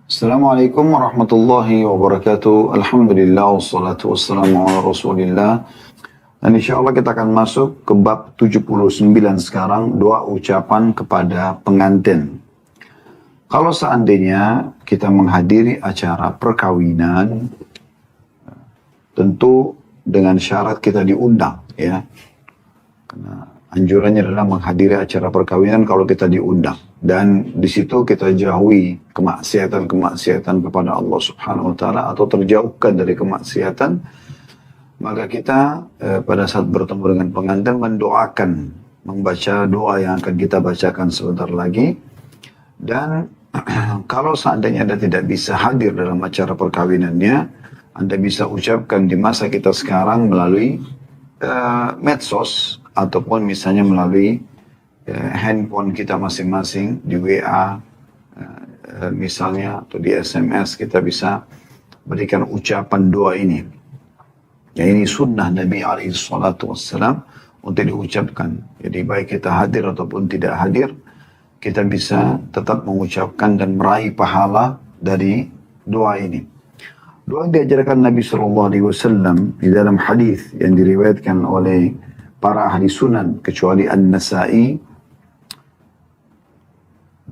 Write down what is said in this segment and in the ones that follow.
Assalamualaikum warahmatullahi wabarakatuh. Alhamdulillah wassalatu wassalamu ala rasulillah. Dan insya Allah kita akan masuk ke bab 79 sekarang, doa ucapan kepada pengantin. Kalau seandainya kita menghadiri acara perkawinan, tentu dengan syarat kita diundang, ya. Karena anjurannya adalah menghadiri acara perkawinan kalau kita diundang. Dan di situ kita jauhi kemaksiatan-kemaksiatan kepada Allah Subhanahu wa taala atau terjauhkan dari kemaksiatan, maka kita pada saat bertemu dengan pengantin mendoakan, membaca doa yang akan kita bacakan sebentar lagi. Dan kalau seandainya Anda tidak bisa hadir dalam acara perkawinannya, Anda bisa ucapkan di masa kita sekarang melalui medsos ataupun misalnya melalui handphone kita masing-masing di WA misalnya atau di SMS kita bisa berikan ucapan doa ini. Ya, ini sunnah Nabi SAW untuk diucapkan. Jadi baik kita hadir ataupun tidak hadir, kita bisa tetap mengucapkan dan meraih pahala dari doa ini. Doa yang diajarkan Nabi SAW di dalam hadis yang diriwayatkan oleh para ahli sunan kecuali An-Nasa'i.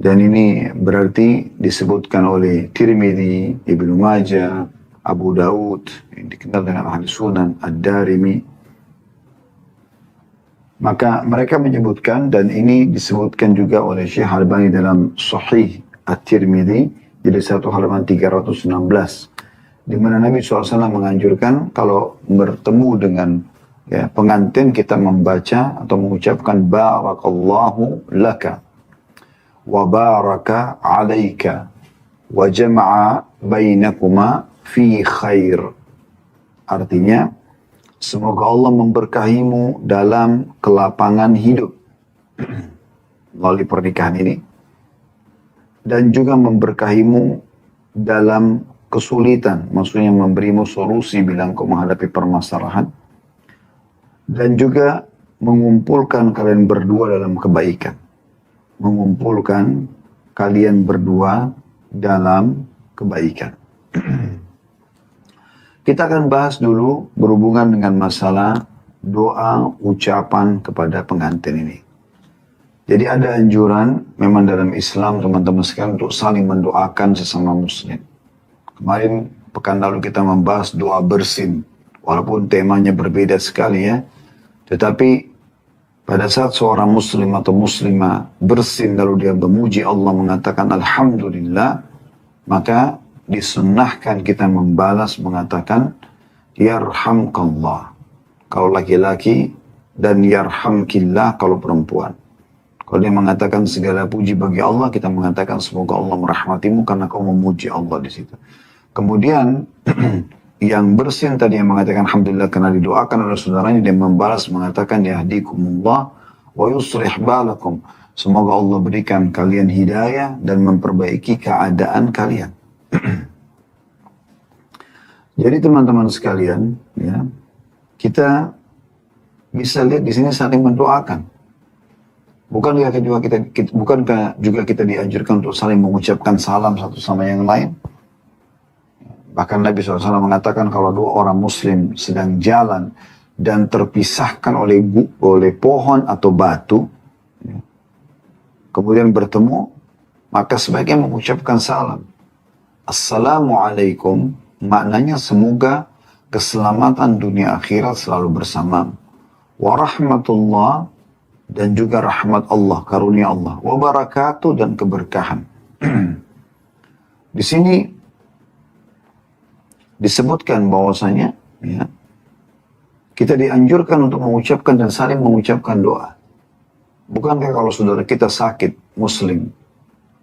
Dan ini berarti disebutkan oleh Tirmidzi, Ibnu Majah, Abu Daud, yang dikenal dengan ahli sunan, Ad-Darimi. Maka mereka menyebutkan, dan ini disebutkan juga oleh Syekh Albani dalam Sahih At-Tirmidzi, jadi 1 halaman 316. Di mana Nabi SAW menganjurkan kalau bertemu dengan pengantin kita membaca atau mengucapkan Barakallahu laka wa baraka alaika wa jama'a bainakuma fi khair. Artinya, semoga Allah memberkahimu dalam kelapangan hidup melalui pernikahan ini, dan juga memberkahimu dalam kesulitan, maksudnya memberimu solusi bila engkau menghadapi permasalahan, dan juga mengumpulkan kalian berdua dalam kebaikan. Mengumpulkan kalian berdua dalam kebaikan. Kita akan bahas dulu berhubungan dengan masalah doa ucapan kepada pengantin ini. Jadi ada anjuran memang dalam Islam teman-teman sekalian untuk saling mendoakan sesama muslim. Kemarin pekan lalu kita membahas doa bersin, walaupun temanya berbeda sekali ya. Tetapi pada saat seorang muslim atau muslimah bersin lalu dia memuji Allah mengatakan Alhamdulillah, maka disunnahkan kita membalas mengatakan Yarhamkallah kalau laki-laki dan Yarhamkillah kalau perempuan. Kalau dia mengatakan segala puji bagi Allah, kita mengatakan semoga Allah merahmatimu karena kau memuji Allah di situ. Kemudian yang bersin tadi yang mengatakan Alhamdulillah karena didoakan oleh saudaranya, dia membalas mengatakan Yahdikumullah wa yuslih balakum. Semoga Allah berikan kalian hidayah dan memperbaiki keadaan kalian. Jadi teman-teman sekalian, ya, kita bisa lihat di sini saling mendoakan. Bukankah juga kita dianjurkan untuk saling mengucapkan salam satu sama yang lain? Bahkan Nabi SAW mengatakan kalau dua orang muslim sedang jalan dan terpisahkan oleh pohon atau batu, ya, kemudian bertemu, maka sebaiknya mengucapkan salam. Assalamualaikum, maknanya semoga keselamatan dunia akhirat selalu bersama. Warahmatullah, dan juga rahmat Allah, karunia Allah. Wabarakatuh, dan keberkahan. Di sini disebutkan bahwasanya ya, kita dianjurkan untuk mengucapkan dan saling mengucapkan doa. Bukankah kalau saudara kita sakit, muslim,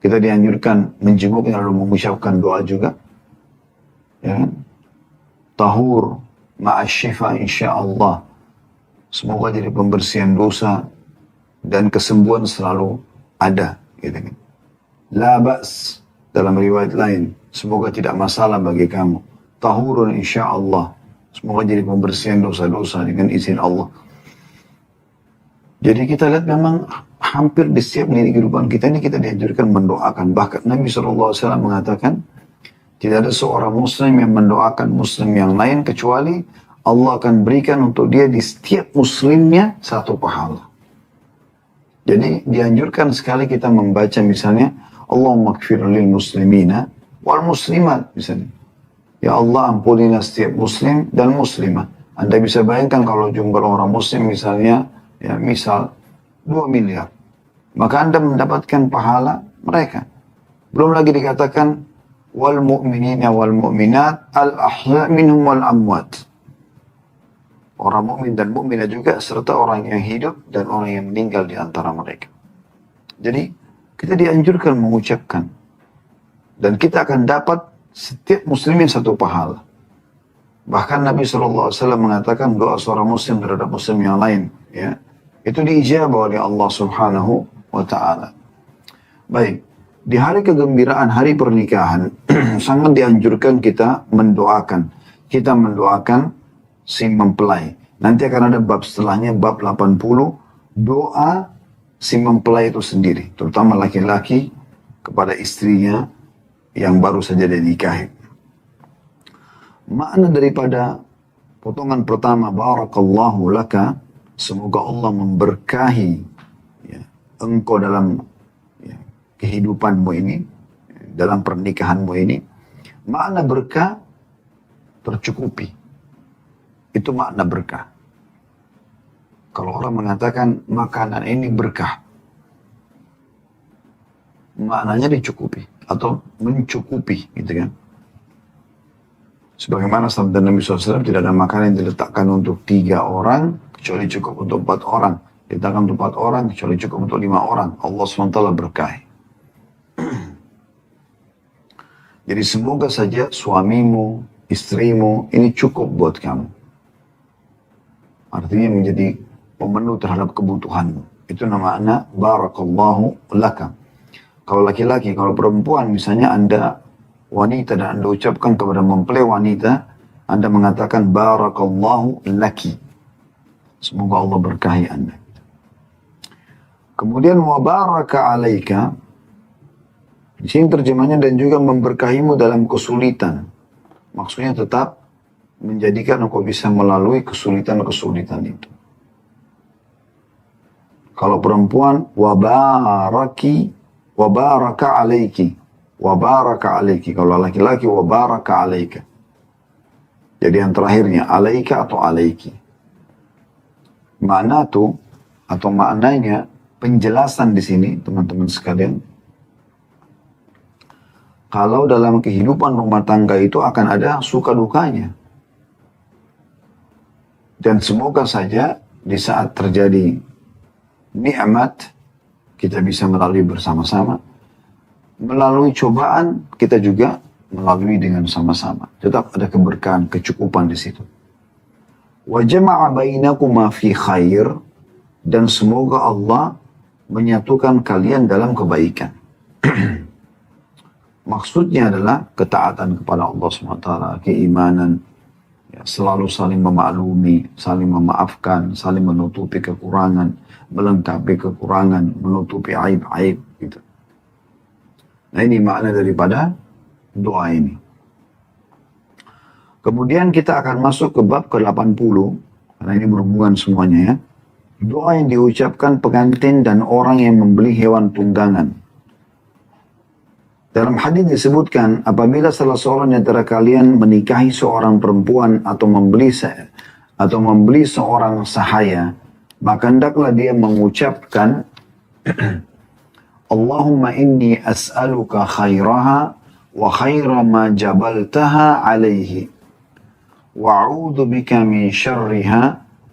kita dianjurkan menjenguknya lalu mengucapkan doa juga? Ya, tahur ma'asyifa insyaallah. Semoga jadi pembersihan dosa dan kesembuhan selalu ada. Gitu kan. La ba's, dalam riwayat lain, semoga tidak masalah bagi kamu. Tahurun insyaallah, semoga jadi pembersihan dosa-dosa dengan izin Allah. Jadi kita lihat memang hampir di setiap lini kehidupan kita ini kita dianjurkan mendoakan. Bahkan Nabi SAW mengatakan, tidak ada seorang muslim yang mendoakan muslim yang lain kecuali Allah akan berikan untuk dia di setiap muslimnya satu pahala. Jadi dianjurkan sekali kita membaca misalnya Allahumma gfir lil muslimina wal muslimat misalnya. Ya Allah ampunilah setiap muslim dan muslimah. Anda bisa bayangkan kalau jumlah orang muslim misalnya, ya misal 2 miliar. Maka Anda mendapatkan pahala mereka. Belum lagi dikatakan wal mu'minina wal mu'minat al ahya minhum wal amwat. Orang mukmin dan mukminah juga serta orang yang hidup dan orang yang meninggal di antara mereka. Jadi kita dianjurkan mengucapkan dan kita akan dapat setiap muslimin satu pahala. Bahkan Nabi SAW mengatakan doa seorang muslim terhadap muslim yang lain, ya, itu diijabah oleh Allah Subhanahu wa Ta'ala. Baik, di hari kegembiraan, hari pernikahan, sangat dianjurkan kita mendoakan. Kita mendoakan si mempelai. Nanti akan ada bab setelahnya, bab 80, doa si mempelai itu sendiri, terutama laki-laki kepada istrinya yang baru saja dinikahi. Makna daripada potongan pertama, barakallahu laka, semoga Allah memberkahi ya, engkau dalam ya, kehidupanmu ini, dalam pernikahanmu ini. Makna berkah tercukupi. Itu makna berkah. Kalau orang mengatakan makanan ini berkah, maknanya dicukupi atau mencukupi, gitu kan? Sebagaimana sabda Nabi SAW, tidak ada makanan yang diletakkan untuk 3 orang, kecuali cukup untuk 4 orang. Diletakkan untuk 4 orang, kecuali cukup untuk 5 orang. Allah SWT berkahi. Jadi semoga saja suamimu, istrimu, ini cukup buat kamu. Artinya menjadi pemenuh terhadap kebutuhanmu. Itu namanya barakallahu laka. Kalau laki-laki, kalau perempuan, misalnya Anda wanita dan Anda ucapkan kepada mempelai wanita, Anda mengatakan barakallahu laki. Semoga Allah berkahi Anda. Kemudian wa baraka alaika. Di sini terjemahnya dan juga memberkahimu dalam kesulitan. Maksudnya tetap menjadikan engkau bisa melalui kesulitan-kesulitan itu. Kalau perempuan wa baraka alaiki. Wa baraka alaiki. Kalau laki-laki wa baraka alaika. Jadi yang terakhirnya alaika atau alaiki. Makna itu atau maknanya penjelasan di sini teman-teman sekalian. Kalau dalam kehidupan rumah tangga itu akan ada suka dukanya. Dan semoga saja di saat terjadi nikmat kita bisa melalui bersama-sama. Melalui cobaan kita juga melalui dengan sama-sama. Tetap ada keberkahan, kecukupan di situ. Wa jama'a bainakuma fi khair, dan semoga Allah menyatukan kalian dalam kebaikan. Maksudnya adalah ketaatan kepada Allah SWT, keimanan, ya, selalu saling memaklumi, saling memaafkan, saling menutupi kekurangan, melengkapi kekurangan, menutupi aib-aib gitu. Nah ini makna daripada doa ini. Kemudian kita akan masuk ke bab ke-80, karena ini berhubungan semuanya ya. Doa yang diucapkan pengantin dan orang yang membeli hewan tunggangan. Dalam hadis disebutkan, apabila salah seorang di antara kalian menikahi seorang perempuan atau membeli seorang sahaya, maka hendaklah dia mengucapkan Allahumma inni as'aluka khairaha wa khaira ma jabaltaha alaihi wa a'udhu bika min syarriha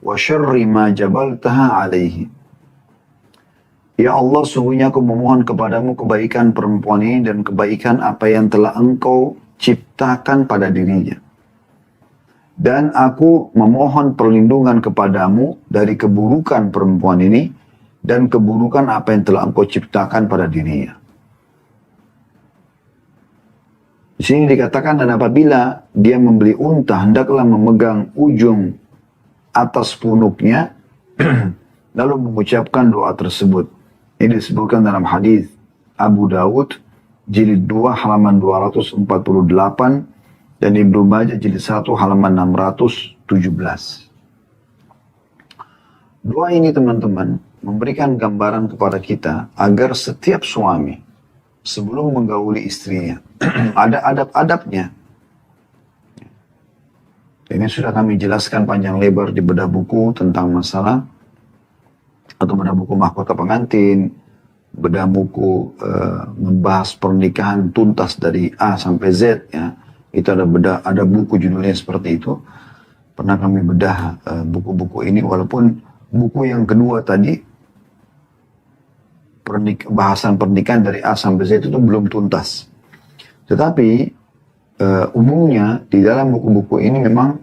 wa syarri ma jabaltaha alaihi. Ya Allah, sungguhnya aku memohon kepadamu kebaikan perempuan ini dan kebaikan apa yang telah engkau ciptakan pada dirinya. Dan aku memohon perlindungan kepadamu dari keburukan perempuan ini dan keburukan apa yang telah engkau ciptakan pada dirinya. Di sini dikatakan, dan apabila dia membeli unta, hendaklah memegang ujung atas punuknya, lalu mengucapkan doa tersebut. Ini disebutkan dalam hadis Abu Dawud jilid 2 halaman 248 dan Ibnu Majah jilid 1 halaman 617. Doa ini teman-teman memberikan gambaran kepada kita agar setiap suami sebelum menggauli istrinya ada adab-adabnya. Ini sudah kami jelaskan panjang lebar di bedah buku tentang masalah atau bedah buku mahkota pengantin, bedah buku membahas pernikahan tuntas dari A sampai Z ya. Itu ada buku judulnya seperti itu. Pernah kami bedah buku-buku ini, walaupun buku yang kedua tadi bahasan pernikahan dari A sampai Z itu belum tuntas. Tetapi umumnya di dalam buku-buku ini memang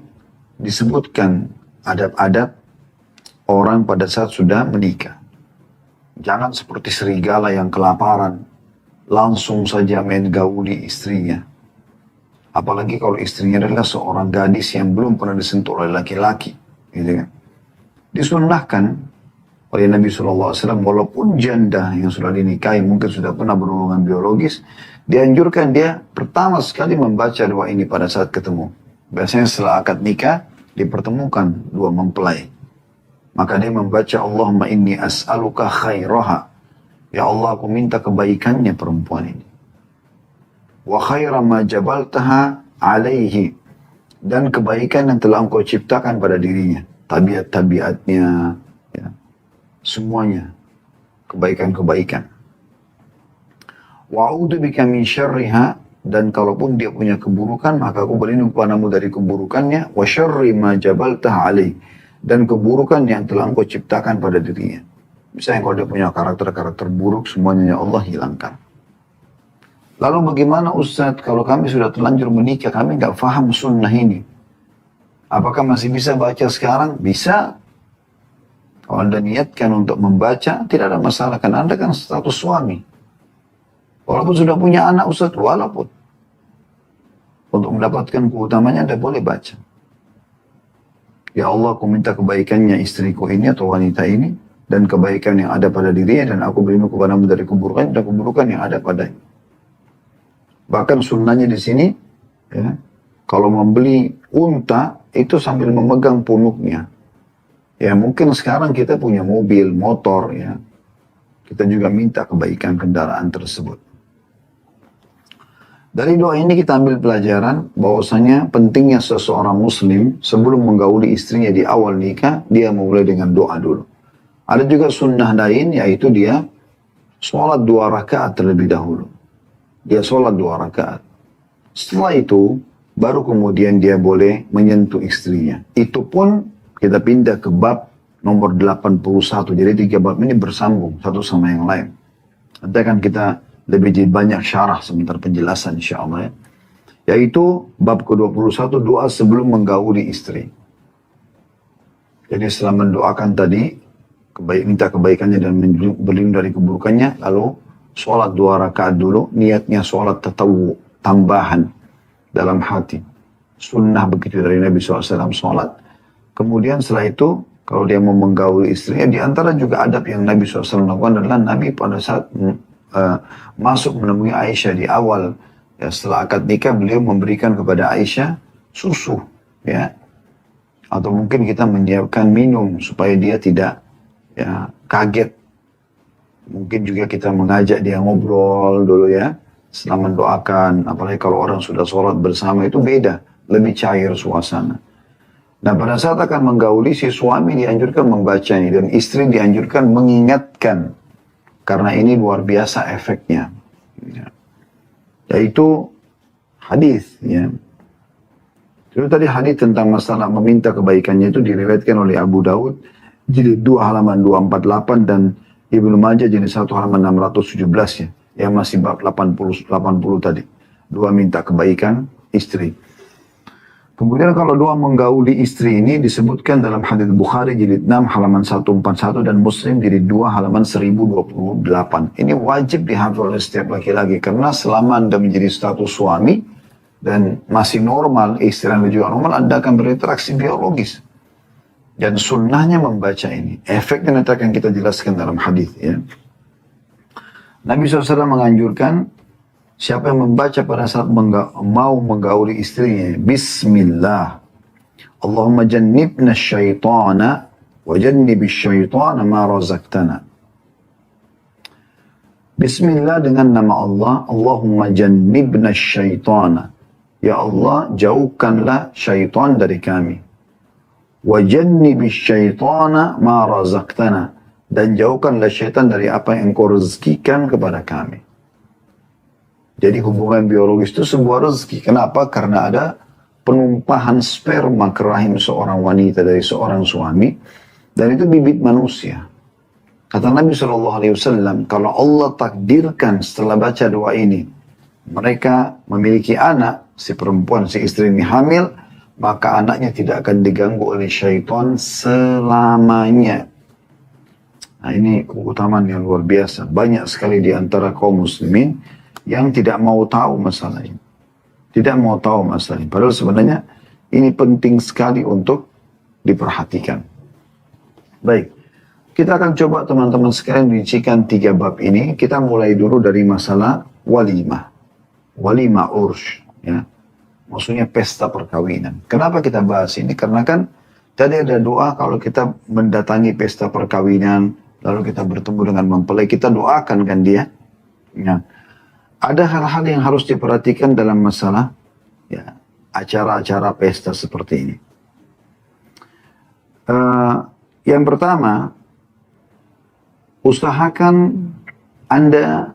disebutkan adab-adab orang pada saat sudah menikah. Jangan seperti serigala yang kelaparan, langsung saja main gauli istrinya. Apalagi kalau istrinya adalah seorang gadis yang belum pernah disentuh oleh laki-laki. Gitu kan. Disunnahkan oleh Nabi SAW, walaupun janda yang sudah dinikahi, mungkin sudah pernah berhubungan biologis, dianjurkan dia pertama sekali membaca doa ini pada saat ketemu. Biasanya setelah akad nikah, dipertemukan dua mempelai. Maka dia membaca, Allahumma inni as'aluka khairaha. Ya Allah, aku minta kebaikannya perempuan ini. Wa khaira ma jabaltaha alaihi. Dan kebaikan yang telah engkau ciptakan pada dirinya. Tabiat-tabiatnya, ya, semuanya kebaikan-kebaikan. Wa'udhu bika min syarriha, dan kalaupun dia punya keburukan, maka aku berlindung kepadamu dari keburukannya. Wa syarri ma jabaltaha alaih, dan keburukan yang telah engkau ciptakan pada dirinya. Misalnya kalau dia punya karakter-karakter buruk, semuanya ya Allah hilangkan. Lalu bagaimana Ustaz kalau kami sudah terlanjur menikah, kami nggak faham sunnah ini? Apakah masih bisa baca sekarang? Bisa. Kalau Anda niatkan untuk membaca, tidak ada masalah. Karena Anda kan status suami. Walaupun sudah punya anak Ustaz, walaupun. Untuk mendapatkan keutamanya Anda boleh baca. Ya Allah, aku minta kebaikannya istriku ini atau wanita ini. Dan kebaikan yang ada pada dirinya. Dan aku berlindung kepadamu dari keburukan dan keburukan yang ada padanya. Bahkan sunnahnya di sini, ya, kalau membeli unta, itu sambil memegang punuknya. Ya mungkin sekarang kita punya mobil, motor, ya. Kita juga minta kebaikan kendaraan tersebut. Dari doa ini kita ambil pelajaran bahwasanya pentingnya seseorang muslim sebelum menggauli istrinya di awal nikah, dia memulai dengan doa dulu. Ada juga sunnah lain, yaitu dia sholat 2 rakaat terlebih dahulu. Dia sholat 2 rakaat. Setelah itu, baru kemudian dia boleh menyentuh istrinya. Itu pun kita pindah ke bab nomor 81. Jadi 3 bab ini bersambung satu sama yang lain. Nanti akan kita lebih banyak syarah sebentar penjelasan insya Allah ya. Yaitu bab ke-21, doa sebelum menggauli istri. Jadi setelah mendoakan tadi, minta kebaikannya dan berlindung dari keburukannya, lalu sholat 2 rakaat dulu, niatnya sholat tatawu, tambahan dalam hati. Sunnah begitu dari Nabi SAW sholat. Kemudian setelah itu, kalau dia mau menggauli istrinya, di antara juga adab yang Nabi SAW lakukan adalah Nabi pada saat masuk menemui Aisyah di awal, ya, setelah akad nikah, beliau memberikan kepada Aisyah susu, ya. Atau mungkin kita menyiapkan minum supaya dia tidak ya kaget. Mungkin juga kita mengajak dia ngobrol dulu ya. Setelah mendoakan, apalagi kalau orang sudah sholat bersama itu beda, lebih cair suasana. Nah pada saat akan menggauli, si suami dianjurkan membaca ini, dan istri dianjurkan mengingatkan, karena ini luar biasa efeknya. Ya. Yaitu hadis. Ya. Itu tadi hadis tentang masalah meminta kebaikannya itu diriwayatkan oleh Abu Dawud, jilid 2 halaman 248 dan Ibnu Majah jilid 1 halaman 617 ya. Yang masih bab 80 tadi. Doa minta kebaikan istri. Kemudian kalau doa menggauli istri ini disebutkan dalam hadis Bukhari jilid 6 halaman 141 dan Muslim jilid 2 halaman 1028. Ini wajib dihafal oleh setiap laki-laki karena selama Anda menjadi status suami dan masih normal, istri Anda juga normal, Anda akan berinteraksi biologis. Dan sunnahnya membaca ini. Efeknya nanti akan kita jelaskan dalam hadis ya. Nabi SAW menganjurkan siapa yang membaca pada saat mau menggauli istrinya, Bismillah, Allahumma jannibna syaitana wa jannibis syaitana ma razaqtana. Bismillah dengan nama Allah, Allahumma jannibna syaitana. Ya Allah, jauhkanlah syaitan dari kami. Wa jannibis syaitana ma razaqtana. Dan jauhkanlah syaitan dari apa yang engkau rezekikan kepada kami. Jadi hubungan biologis itu sebuah rezeki. Kenapa? Karena ada penumpahan sperma ke rahim seorang wanita dari seorang suami, dan itu bibit manusia. Kata Nabi SAW, kalau Allah takdirkan setelah baca doa ini, mereka memiliki anak, si perempuan, si istri ini hamil, maka anaknya tidak akan diganggu oleh syaitan selamanya. Nah, ini keutamaan yang luar biasa. Banyak sekali di antara kaum muslimin yang tidak mau tahu masalah ini. Tidak mau tahu masalah ini. Padahal sebenarnya ini penting sekali untuk diperhatikan. Baik, kita akan coba teman-teman sekalian rincikan 3 bab ini. Kita mulai dulu dari masalah walimah. Walimah ursh. Ya. Maksudnya pesta perkawinan. Kenapa kita bahas ini? Karena kan tadi ada doa kalau kita mendatangi pesta perkawinan, lalu kita bertemu dengan mempelai, kita doakan kan dia. Ya. Ada hal-hal yang harus diperhatikan dalam masalah ya, acara-acara pesta seperti ini. Yang pertama, usahakan Anda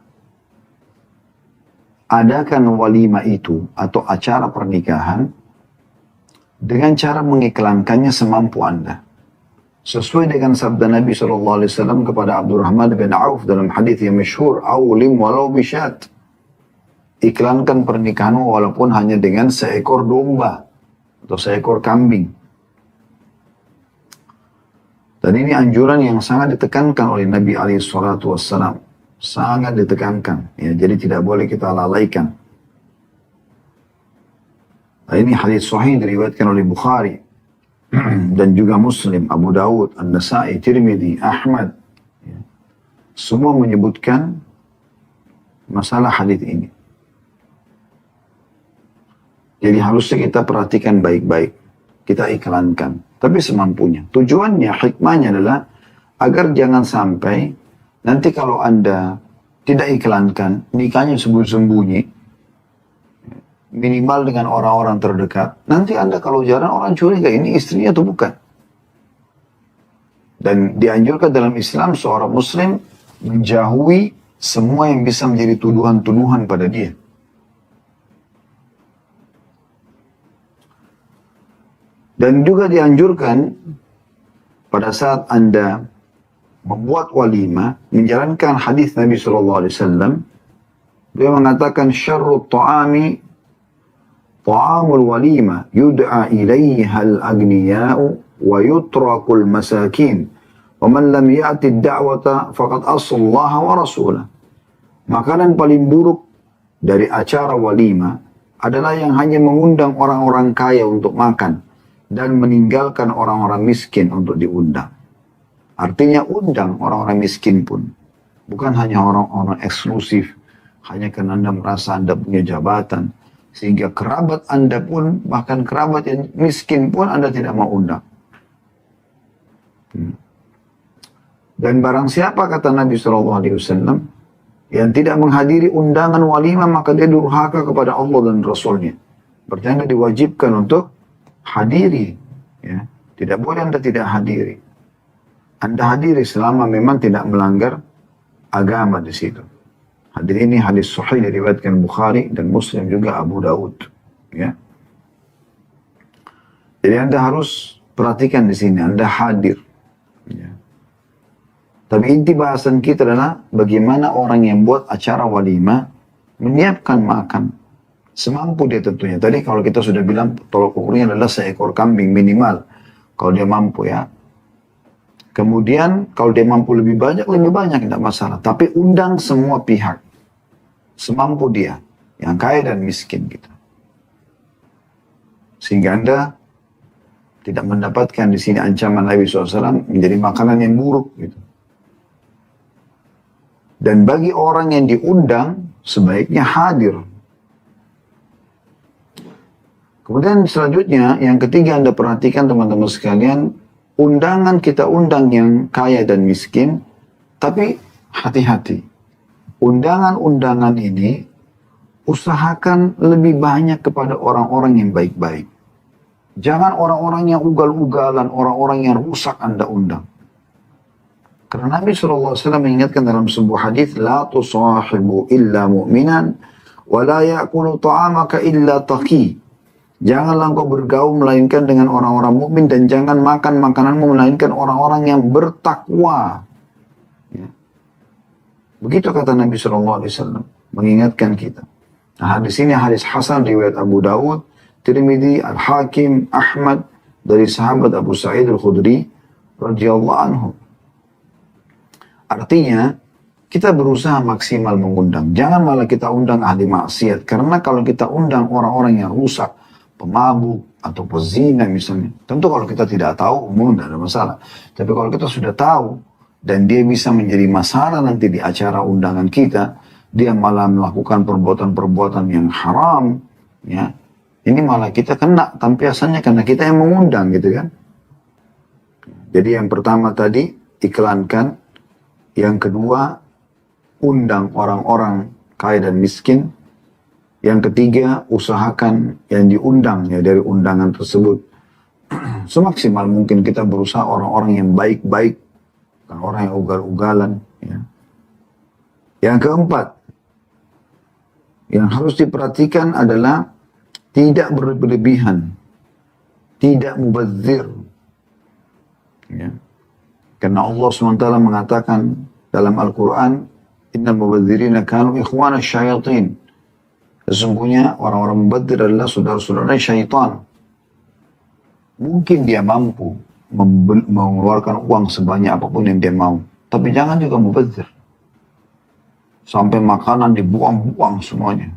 adakan walimah itu atau acara pernikahan dengan cara mengiklankannya semampu Anda. Sesuai dengan sabda Nabi SAW kepada Abdurrahman bin Auf dalam hadis yang masyhur, "Awlim walau bisyat." Iklankan pernikahanmu walaupun hanya dengan seekor domba atau seekor kambing. Dan ini anjuran yang sangat ditekankan oleh Nabi SAW. Sangat ditekankan. Ya, jadi tidak boleh kita lalaikan. Nah, ini hadis sahih diriwayatkan oleh Bukhari dan juga Muslim, Abu Dawud, An-Nasai, Tirmidzi, Ahmad. Ya. Semua menyebutkan masalah hadis ini. Jadi harusnya kita perhatikan baik-baik. Kita iklankan. Tapi semampunya. Tujuannya, hikmahnya adalah agar jangan sampai nanti kalau Anda tidak iklankan, nikahnya sembunyi-sembunyi, minimal dengan orang-orang terdekat, nanti Anda kalau jalan orang curiga ini istrinya atau bukan. Dan dianjurkan dalam Islam seorang muslim menjauhi semua yang bisa menjadi tuduhan-tuduhan pada dia. Dan juga dianjurkan pada saat Anda membuat walimah, menjalankan hadis Nabi SAW, beliau mengatakan, "Syarrut ta'ami ta'amul walimah, yud'a ilaiha al-agniya'u wa yutrakul masakin, wa man lam ya'ti ad-da'wata faqad asallaha wa rasulah." Makanan paling buruk dari acara walimah adalah yang hanya mengundang orang-orang kaya untuk makan dan meninggalkan orang-orang miskin untuk diundang. Artinya undang orang-orang miskin pun. Bukan hanya orang-orang eksklusif. Hanya karena Anda merasa Anda punya jabatan. Sehingga kerabat Anda pun, bahkan kerabat yang miskin pun Anda tidak mau undang. Dan barang siapa kata Nabi SAW, yang tidak menghadiri undangan walimah, maka dia durhaka kepada Allah dan Rasulnya. Berarti Anda diwajibkan untuk hadiri, ya. Tidak boleh Anda tidak hadiri. Anda hadiri selama memang tidak melanggar agama di situ. Hadis ini hadis sahih diriwayatkan Bukhari dan Muslim juga Abu Dawud, ya. Jadi Anda harus perhatikan di sini, Anda hadir, ya. Tapi inti bahasan kita adalah bagaimana orang yang buat acara walimah menyiapkan makan semampu dia tentunya. Tadi kalau kita sudah bilang tolok ukurnya adalah seekor kambing minimal. Kalau dia mampu ya. Kemudian kalau dia mampu lebih banyak tidak masalah. Tapi undang semua pihak. Semampu dia. Yang kaya dan miskin gitu. Sehingga Anda tidak mendapatkan di sini ancaman Nabi SAW menjadi makanan yang buruk gitu. Dan bagi orang yang diundang, sebaiknya hadir. Kemudian selanjutnya, yang ketiga Anda perhatikan teman-teman sekalian, undangan kita undang yang kaya dan miskin, tapi hati-hati. Undangan-undangan ini, usahakan lebih banyak kepada orang-orang yang baik-baik. Jangan orang-orang yang ugal-ugalan, orang-orang yang rusak Anda undang. Karena Nabi SAW mengingatkan dalam sebuah hadis, La tusahibu illa mu'minan, wa la ya'kulu ta'amaka illa taqi. Janganlah engkau bergaul melainkan dengan orang-orang mukmin dan jangan makan makananmu melainkan orang-orang yang bertakwa. Ya. Begitu kata Nabi SAW mengingatkan kita. Nah, di sini hadis Hasan riwayat Abu Dawud, Tirmidzi, Al-Hakim, Ahmad dari sahabat Abu Sa'id Al-Khudri radhiyallahu anhu. Artinya kita berusaha maksimal mengundang. Jangan malah kita undang ahli maksiat. Karena kalau kita undang orang-orang yang rusak, pemabuk atau pezina misalnya. Tentu kalau kita tidak tahu, umum tidak ada masalah. Tapi kalau kita sudah tahu dan dia bisa menjadi masalah nanti di acara undangan kita, dia malah melakukan perbuatan-perbuatan yang haram, ya. Ini malah kita kena tampiasannya karena kita yang mengundang gitu kan. Jadi yang pertama tadi iklankan, yang kedua undang orang-orang kaya dan miskin. Yang ketiga, usahakan yang diundang ya dari undangan tersebut. Semaksimal mungkin kita berusaha orang-orang yang baik-baik, bukan orang yang ugal-ugalan. Ya. Yang keempat, yang harus diperhatikan adalah tidak berlebihan, tidak mubadzir. Ya. Karena Allah SWT mengatakan dalam Al-Quran, Innal mubadzirina kanu ikhwana syayatin. Sesungguhnya orang-orang mubadzir adalah saudara-saudara syaitan. Mungkin dia mampu mengeluarkan uang sebanyak apapun yang dia mau. Tapi jangan juga mubadzir. Sampai makanan dibuang-buang semuanya.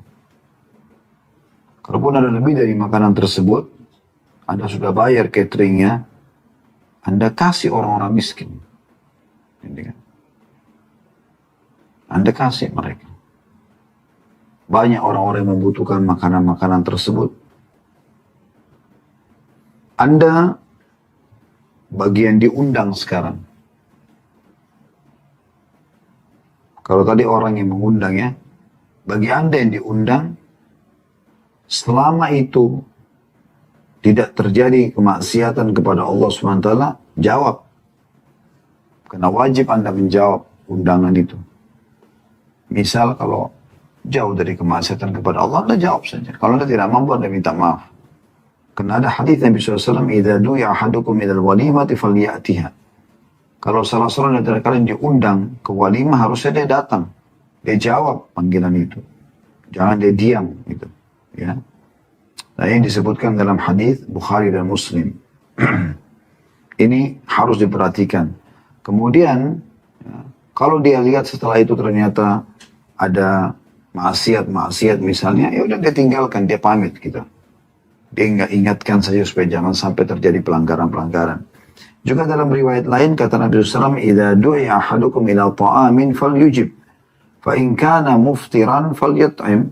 Kalaupun ada lebih dari makanan tersebut, Anda sudah bayar cateringnya, Anda kasih orang-orang miskin. Anda kasih mereka. Banyak orang-orang yang membutuhkan makanan-makanan tersebut. Anda bagian diundang sekarang. Kalau tadi orang yang mengundang ya, bagi Anda yang diundang, selama itu tidak terjadi kemaksiatan kepada Allah SWT, jawab. Karena wajib Anda menjawab undangan itu. Misal kalau jauh dari kemaksiatan kepada Allah, Anda jawab saja. Kalau Anda tidak mampu, Anda minta maaf. Karena ada hadis Nabi SAW, "Idza du'a ahadukum ilal walimati falyatiha." Kalau salah seorang dari kalian diundang ke walimah, harusnya dia datang. Dia jawab panggilan itu. Jangan dia diam gitu. Ya. Nah, ini disebutkan dalam hadis Bukhari dan Muslim. Ini harus diperhatikan. Kemudian, ya, kalau dia lihat setelah itu ternyata ada maksiat misalnya, ya udah dia tinggalkan, dia pamit gitu. Dia nggak ingatkan saja supaya jangan sampai terjadi pelanggaran-pelanggaran. Juga dalam riwayat lain kata Nabi SAW, "Idza du'iya ahadukum ila ta'amin falyujib, fa in kana muftiran falyat'am,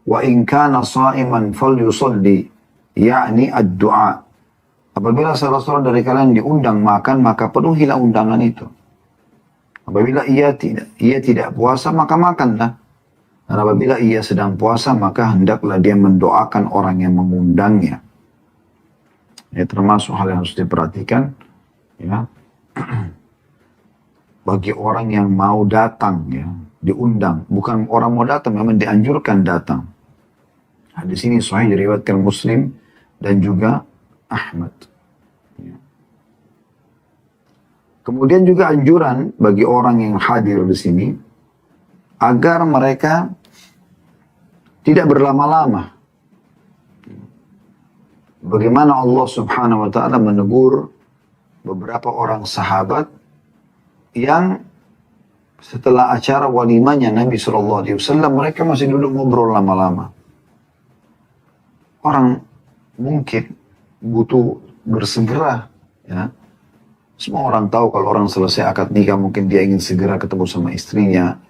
wa in kana sha'iman falyusalli." Yakni ad-du'a. Apabila salah seorang dari kalian diundang makan, maka penuhilah undangan itu. Apabila ia tidak puasa, maka makanlah. Dan apabila ia sedang puasa, maka hendaklah dia mendoakan orang yang mengundangnya. Ya, termasuk hal yang harus diperhatikan. Ya. Bagi orang yang mau datang, ya, diundang. Bukan orang mau datang, memang dianjurkan datang. Nah, di sini sahih diriwayatkan Muslim dan juga Ahmad. Ya. Kemudian juga anjuran bagi orang yang hadir di sini agar mereka tidak berlama-lama. Bagaimana Allah Subhanahu wa taala menegur beberapa orang sahabat yang setelah acara walimahnya Nabi SAW, mereka masih duduk ngobrol lama-lama. Orang mungkin butuh bersegera, ya, Semua orang tahu kalau orang selesai akad nikah mungkin dia ingin segera ketemu sama istrinya,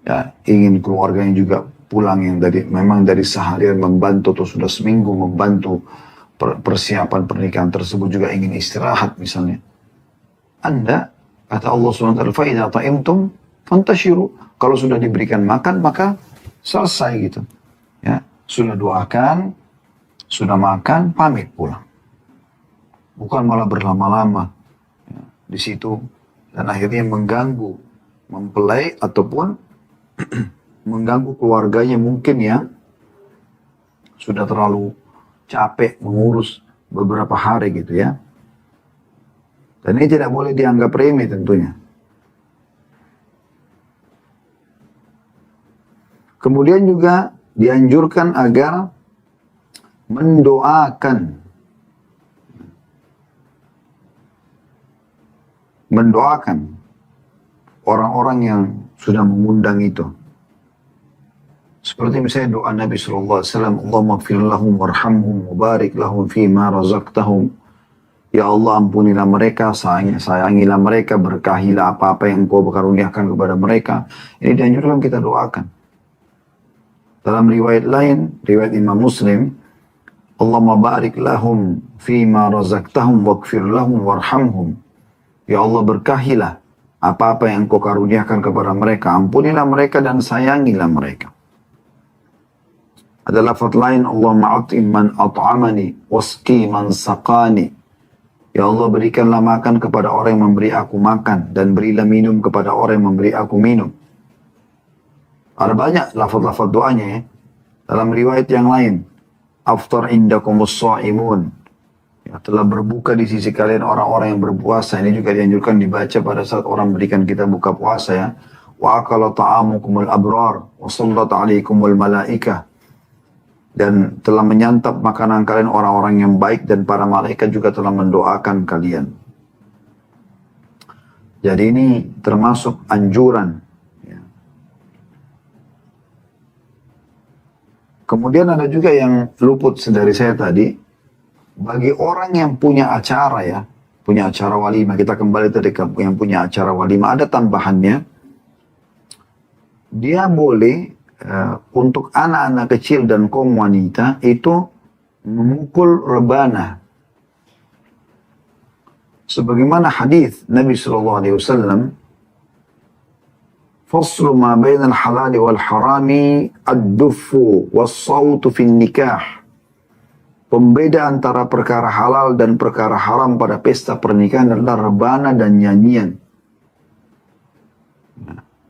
ya, ingin keluarganya juga pulang yang memang dari seharian membantu atau sudah seminggu membantu persiapan pernikahan tersebut juga ingin istirahat misalnya. Anda, kata Allah SWT, فَإِذَا طَعِمْتُمْ فَانْتَشِرُوا. Kalau sudah diberikan makan, maka selesai gitu. Ya, sudah doakan, sudah makan, pamit pulang. Bukan malah berlama-lama ya, di situ dan akhirnya mengganggu mempelai ataupun mengganggu keluarganya mungkin ya sudah terlalu capek mengurus beberapa hari gitu ya. Dan ini tidak boleh dianggap remeh tentunya. Kemudian juga dianjurkan agar mendoakan orang-orang yang sudah mengundang itu. Seperti misalnya doa Nabi SAW, Allahumma gfir lahum warhamhum wabarik lahum fima razaqtahum. Ya Allah, ampunilah mereka, sayangilah mereka, berkahilah apa-apa yang Engkau karuniakan kepada mereka. Ini dianjurkan kita doakan. Dalam riwayat lain, riwayat Imam Muslim, Allahumma barik lahum fima razaqtahum waghfir lahum warhamhum. Ya Allah, berkahilah apa-apa yang Engkau karuniakan kepada mereka, ampunilah mereka dan sayangilah mereka. Ada lafaz lain, Allahumma at'im man at'amani wasqi man saqani. Ya Allah, berikanlah makan kepada orang yang memberi aku makan dan berilah minum kepada orang yang memberi aku minum. Ada banyak lafaz-lafaz doanya ya. Dalam riwayat yang lain, aftar indakumus sha'imun. Ya, telah berbuka di sisi kalian orang-orang yang berpuasa. Ini juga dianjurkan dibaca pada saat orang berikan kita buka puasa ya. Wa akala ta'amukumul abrar wa sallat alaikumul malaikah. Dan telah menyantap makanan kalian orang-orang yang baik dan para malaikat juga telah mendoakan kalian. Jadi ini termasuk anjuran. Ya. Kemudian ada juga yang luput dari saya tadi. Bagi orang yang punya acara ya, punya acara walimah, kita kembali tadi ke yang punya acara walimah, ada tambahannya. Dia boleh untuk anak-anak kecil dan kaum wanita itu memukul rebana. Sebagaimana hadis Nabi SAW, "Faslu ma bainal halali wal harami ad-duffu was-sawtu fin nikah." Pembeda antara perkara halal dan perkara haram pada pesta pernikahan adalah rebana dan nyanyian.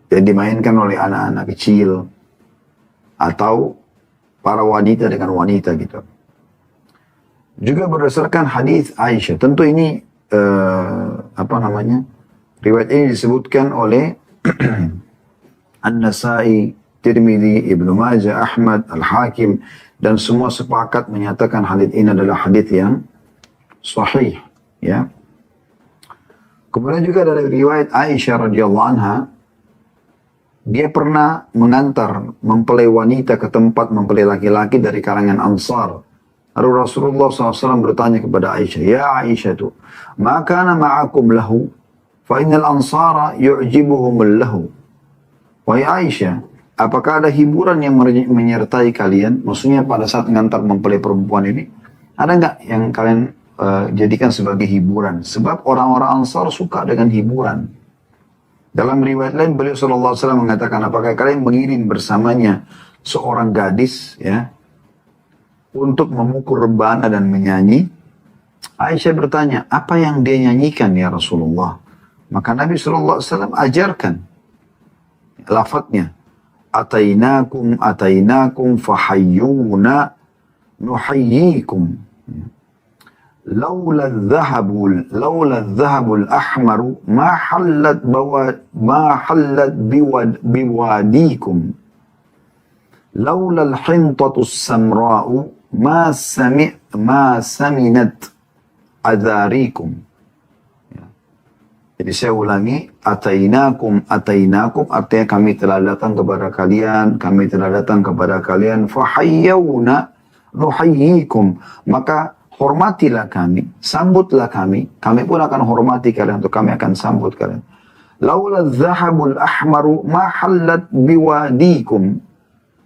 Yang dimainkan oleh anak-anak kecil atau para wanita dengan wanita gitu. Juga berdasarkan hadis Aisyah. Tentu ini riwayat ini disebutkan oleh An-Nasai, Tirmidzi, Ibnu Majah, Ahmad, Al-Hakim, dan semua sepakat menyatakan hadis ini adalah hadis yang sahih ya. Kemudian juga dari riwayat Aisyah radhiyallahu anha, dia pernah mengantar mempelai wanita ke tempat mempelai laki-laki dari kalangan Ansar. Lalu Rasulullah SAW bertanya kepada Aisyah, "Ya Aisyah tu, ma kana ma'akum lahu, fa innal ansara yu'jibuhumul lahu." Wahai Aisyah, apakah ada hiburan yang menyertai kalian? Maksudnya pada saat mengantar mempelai perempuan ini, ada nggak yang kalian jadikan sebagai hiburan? Sebab orang-orang Ansar suka dengan hiburan. Dalam riwayat lain beliau SAW mengatakan, apakah kalian mengirim bersamanya seorang gadis ya untuk memukul rebana dan menyanyi? Aisyah bertanya, apa yang dia nyanyikan ya Rasulullah? Maka Nabi SAW ajarkan lafadznya, atainakum fahayyuna nuhayyikum. لولا الذهب الأحمر ما حلت بواديكم لولا الحنطة السمراء ما سمنت أذاريكم. Jadi saya ulangi, atainakum artinya kami telah datang kepada kalian, fahayyuna nuhayyikum, maka hormatilah kami, sambutlah kami pun akan hormati kalian, atau kami akan sambut kalian. Laula zahabul ahmaru ma hallat biwadikum.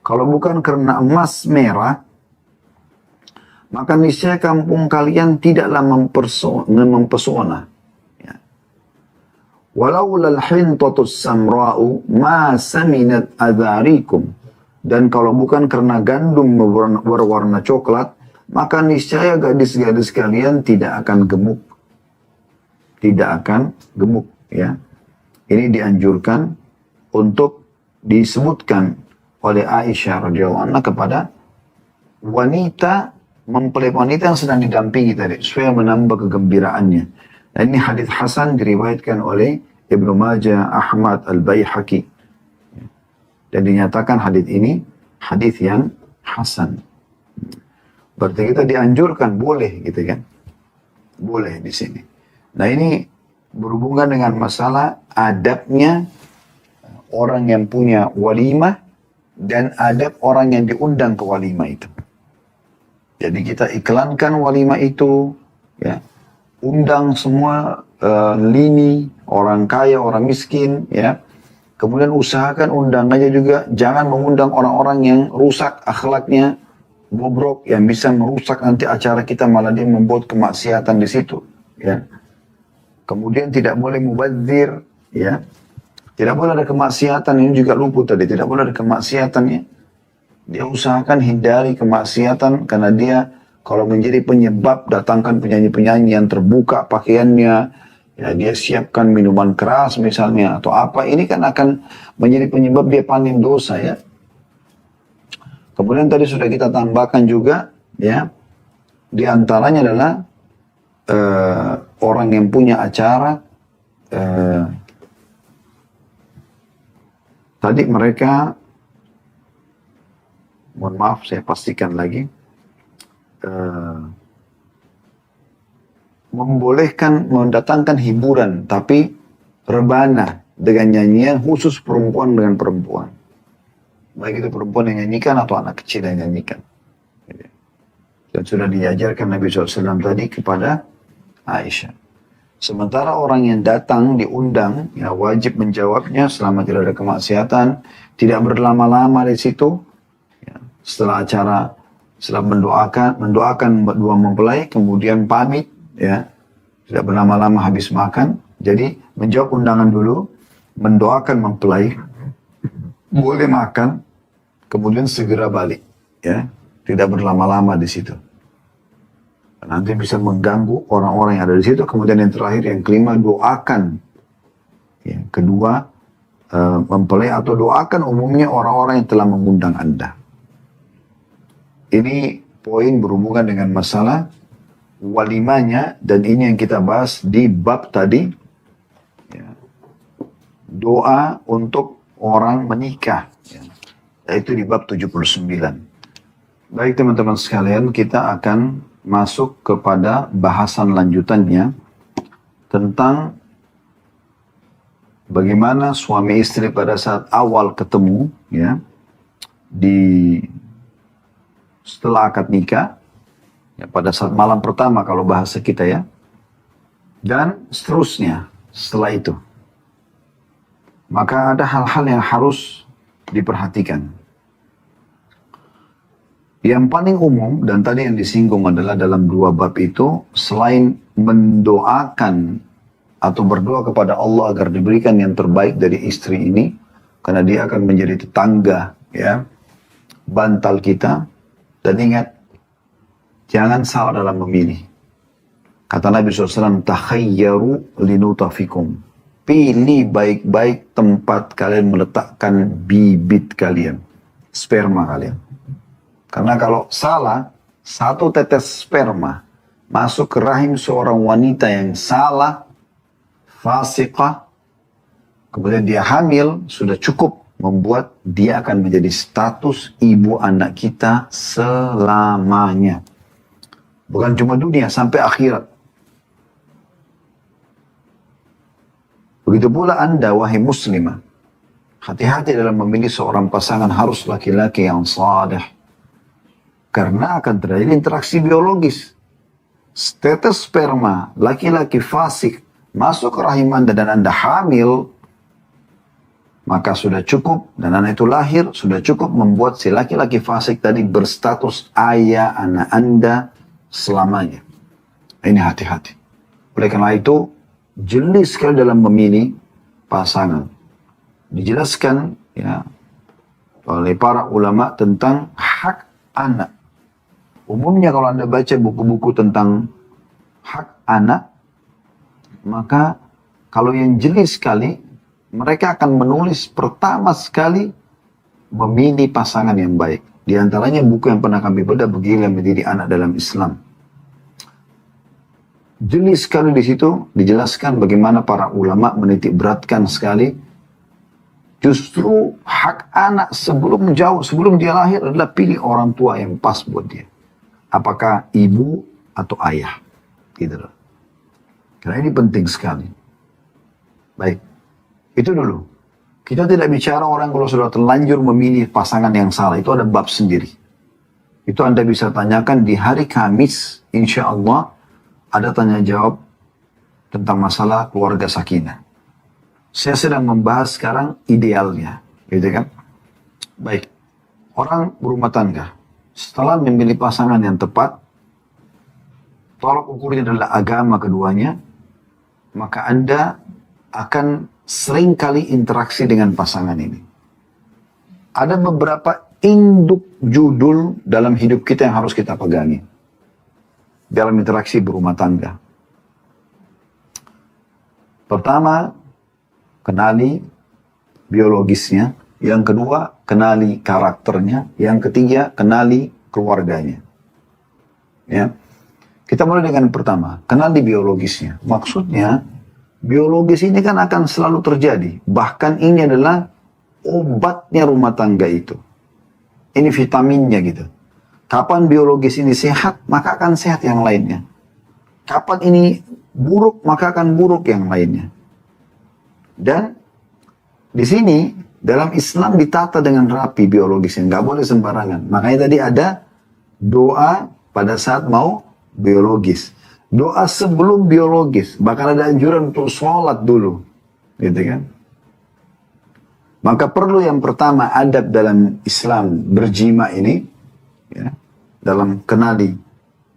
Kalau bukan karena emas merah, maka niscaya kampung kalian tidaklah mempesona. Ya. Walaulal hintatus samra'u ma saminat adharikum. Dan kalau bukan karena gandum berwarna coklat, maka niscaya gadis-gadis kalian tidak akan gemuk. Tidak akan gemuk, ya. Ini dianjurkan untuk disebutkan oleh Aisyah radhiyallahu anha kepada wanita, mempelai wanita yang sedang didampingi tadi, supaya menambah kegembiraannya. Dan ini hadis hasan diriwayatkan oleh Ibnu Majah, Ahmad, Al-Baihaqi. Dan dinyatakan hadis ini hadis yang hasan. Berarti kita dianjurkan, boleh gitu kan. Boleh di sini. Nah ini berhubungan dengan masalah adabnya orang yang punya walimah dan adab orang yang diundang ke walimah itu. Jadi kita iklankan walimah itu, ya, undang semua lini, orang kaya, orang miskin, ya. Kemudian usahakan undangannya juga jangan mengundang orang-orang yang rusak akhlaknya, bobrok, yang bisa merusak nanti acara kita, malah dia membuat kemaksiatan di situ, ya. Kemudian tidak boleh mubadzir, ya. Tidak boleh ada kemaksiatan, ini juga luput tadi, tidak boleh ada kemaksiatan, ya. Dia usahakan hindari kemaksiatan, karena dia kalau menjadi penyebab datangkan penyanyi-penyanyi yang terbuka pakaiannya, ya dia siapkan minuman keras misalnya, atau apa, ini kan akan menjadi penyebab dia panen dosa, ya. Kemudian tadi sudah kita tambahkan juga, ya, di antaranya adalah orang yang punya acara, tadi mereka, mohon maaf saya pastikan lagi, membolehkan mendatangkan hiburan, tapi rebana dengan nyanyian khusus perempuan dengan perempuan. Baik itu perempuan yang nyanyikan atau anak kecil yang nyanyikan. Dan sudah diajarkan Nabi SAW tadi kepada Aisyah. Sementara orang yang datang diundang, ya wajib menjawabnya selama tidak ada kemaksiatan, tidak berlama-lama di situ. Ya, setelah acara, setelah mendoakan dua mempelai, kemudian pamit, ya tidak berlama-lama habis makan. Jadi menjawab undangan dulu, mendoakan mempelai, boleh makan, kemudian segera balik, ya tidak berlama-lama di situ. Nanti bisa mengganggu orang-orang yang ada di situ. Kemudian yang terakhir, yang kelima, doakan. Yang kedua, mempelai atau doakan umumnya orang-orang yang telah mengundang Anda. Ini poin berhubungan dengan masalah walimanya, dan ini yang kita bahas di bab tadi. Ya. Doa untuk orang menikah. Ya. Yaitu di bab 79. Baik teman-teman sekalian, kita akan masuk kepada bahasan lanjutannya tentang bagaimana suami istri pada saat awal ketemu, ya, setelah akad nikah, ya, pada saat malam pertama kalau bahasa kita, ya, dan seterusnya setelah itu. Maka ada hal-hal yang harus diperhatikan. Yang paling umum, dan tadi yang disinggung adalah dalam dua bab itu, selain mendoakan atau berdoa kepada Allah agar diberikan yang terbaik dari istri ini, karena dia akan menjadi tetangga, ya, bantal kita. Dan ingat, jangan salah dalam memilih. Kata Nabi SAW, takhayyaru linutafikum. Pilih baik-baik tempat kalian meletakkan bibit kalian, sperma kalian. Karena kalau salah, satu tetes sperma masuk ke rahim seorang wanita yang salah, fasiqah, kemudian dia hamil, sudah cukup membuat dia akan menjadi status ibu anak kita selamanya. Bukan cuma dunia, sampai akhirat. Begitu pula Anda, wahai muslimah, hati-hati dalam memilih seorang pasangan, harus laki-laki yang saleh. Karena akan terjadi interaksi biologis. tetes sperma laki-laki fasik masuk ke rahim Anda dan Anda hamil, maka sudah cukup, dan anak itu lahir, sudah cukup membuat si laki-laki fasik tadi berstatus ayah anak Anda selamanya. Ini hati-hati. Oleh karena itu, jeli sekali dalam memilih pasangan. Dijelaskan ya oleh para ulama tentang hak anak. Umumnya kalau Anda baca buku-buku tentang hak anak, maka kalau yang jeli sekali, mereka akan menulis pertama sekali memilih pasangan yang baik. Di antaranya buku yang pernah kami bedah, Bagaimana Mendidik Anak dalam Islam. Jeli sekali di situ dijelaskan bagaimana para ulama menitik beratkan sekali justru hak anak sebelum dia lahir adalah pilih orang tua yang pas buat dia. Apakah ibu atau ayah. Gitu loh. Karena ini penting sekali. Baik. Itu dulu. Kita tidak bicara orang kalau sudah terlanjur memilih pasangan yang salah. Itu ada bab sendiri. Itu Anda bisa tanyakan di hari Kamis. Insya Allah ada tanya jawab tentang masalah keluarga sakinah. Saya sedang membahas sekarang idealnya. Gitu kan? Baik. Orang berumah tangga. Setelah memilih pasangan yang tepat, tolak ukurnya adalah agama keduanya, maka Anda akan sering kali interaksi dengan pasangan ini. Ada beberapa induk judul dalam hidup kita yang harus kita pegangi. Dalam interaksi berumah tangga. Pertama, kenali biologisnya. Yang kedua, kenali karakternya. Yang ketiga, kenali keluarganya. Ya. Kita mulai dengan pertama, kenali biologisnya. Maksudnya, biologis ini kan akan selalu terjadi. Bahkan ini adalah obatnya rumah tangga itu. Ini vitaminnya gitu. Kapan biologis ini sehat, maka akan sehat yang lainnya. Kapan ini buruk, maka akan buruk yang lainnya. Dan di sini, dalam Islam ditata dengan rapi biologisnya. Nggak boleh sembarangan. Makanya tadi ada doa pada saat mau biologis. Doa sebelum biologis. Bahkan ada anjuran untuk sholat dulu. Gitu kan. Maka perlu yang pertama adab dalam Islam berjima ini. Ya, dalam kenali.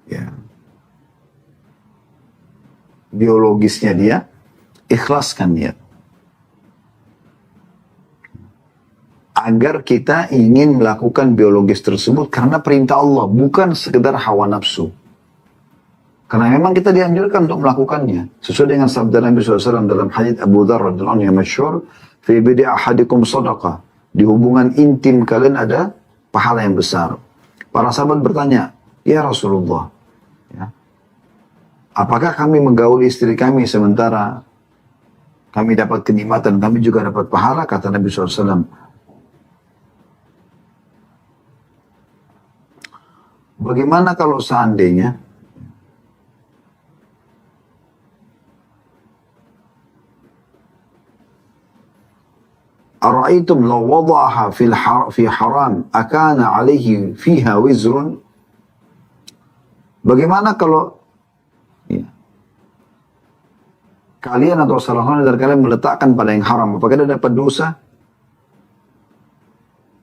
Ya, biologisnya dia. Ikhlaskan niat. Agar kita ingin melakukan biologis tersebut karena perintah Allah. Bukan sekedar hawa nafsu. Karena memang kita dianjurkan untuk melakukannya. Sesuai dengan sabda Nabi SAW dalam hadits Abu Dzar radhiyallahu anhu yang masyhur, "Fi bidi ahadikum shadaqah." Di hubungan intim kalian ada pahala yang besar. Para sahabat bertanya, "Ya Rasulullah, ya, apakah kami menggauli istri kami sementara kami dapat kenikmatan, kami juga dapat pahala?" Kata Nabi SAW, "Bagaimana kalau seandainya ara'aytum law wada'aha fi haram akana 'alaihi fiha wizrun?" Bagaimana kalau ya, kalian atau salah seorang dari kalian meletakkan pada yang haram, apakah dia dapat dosa?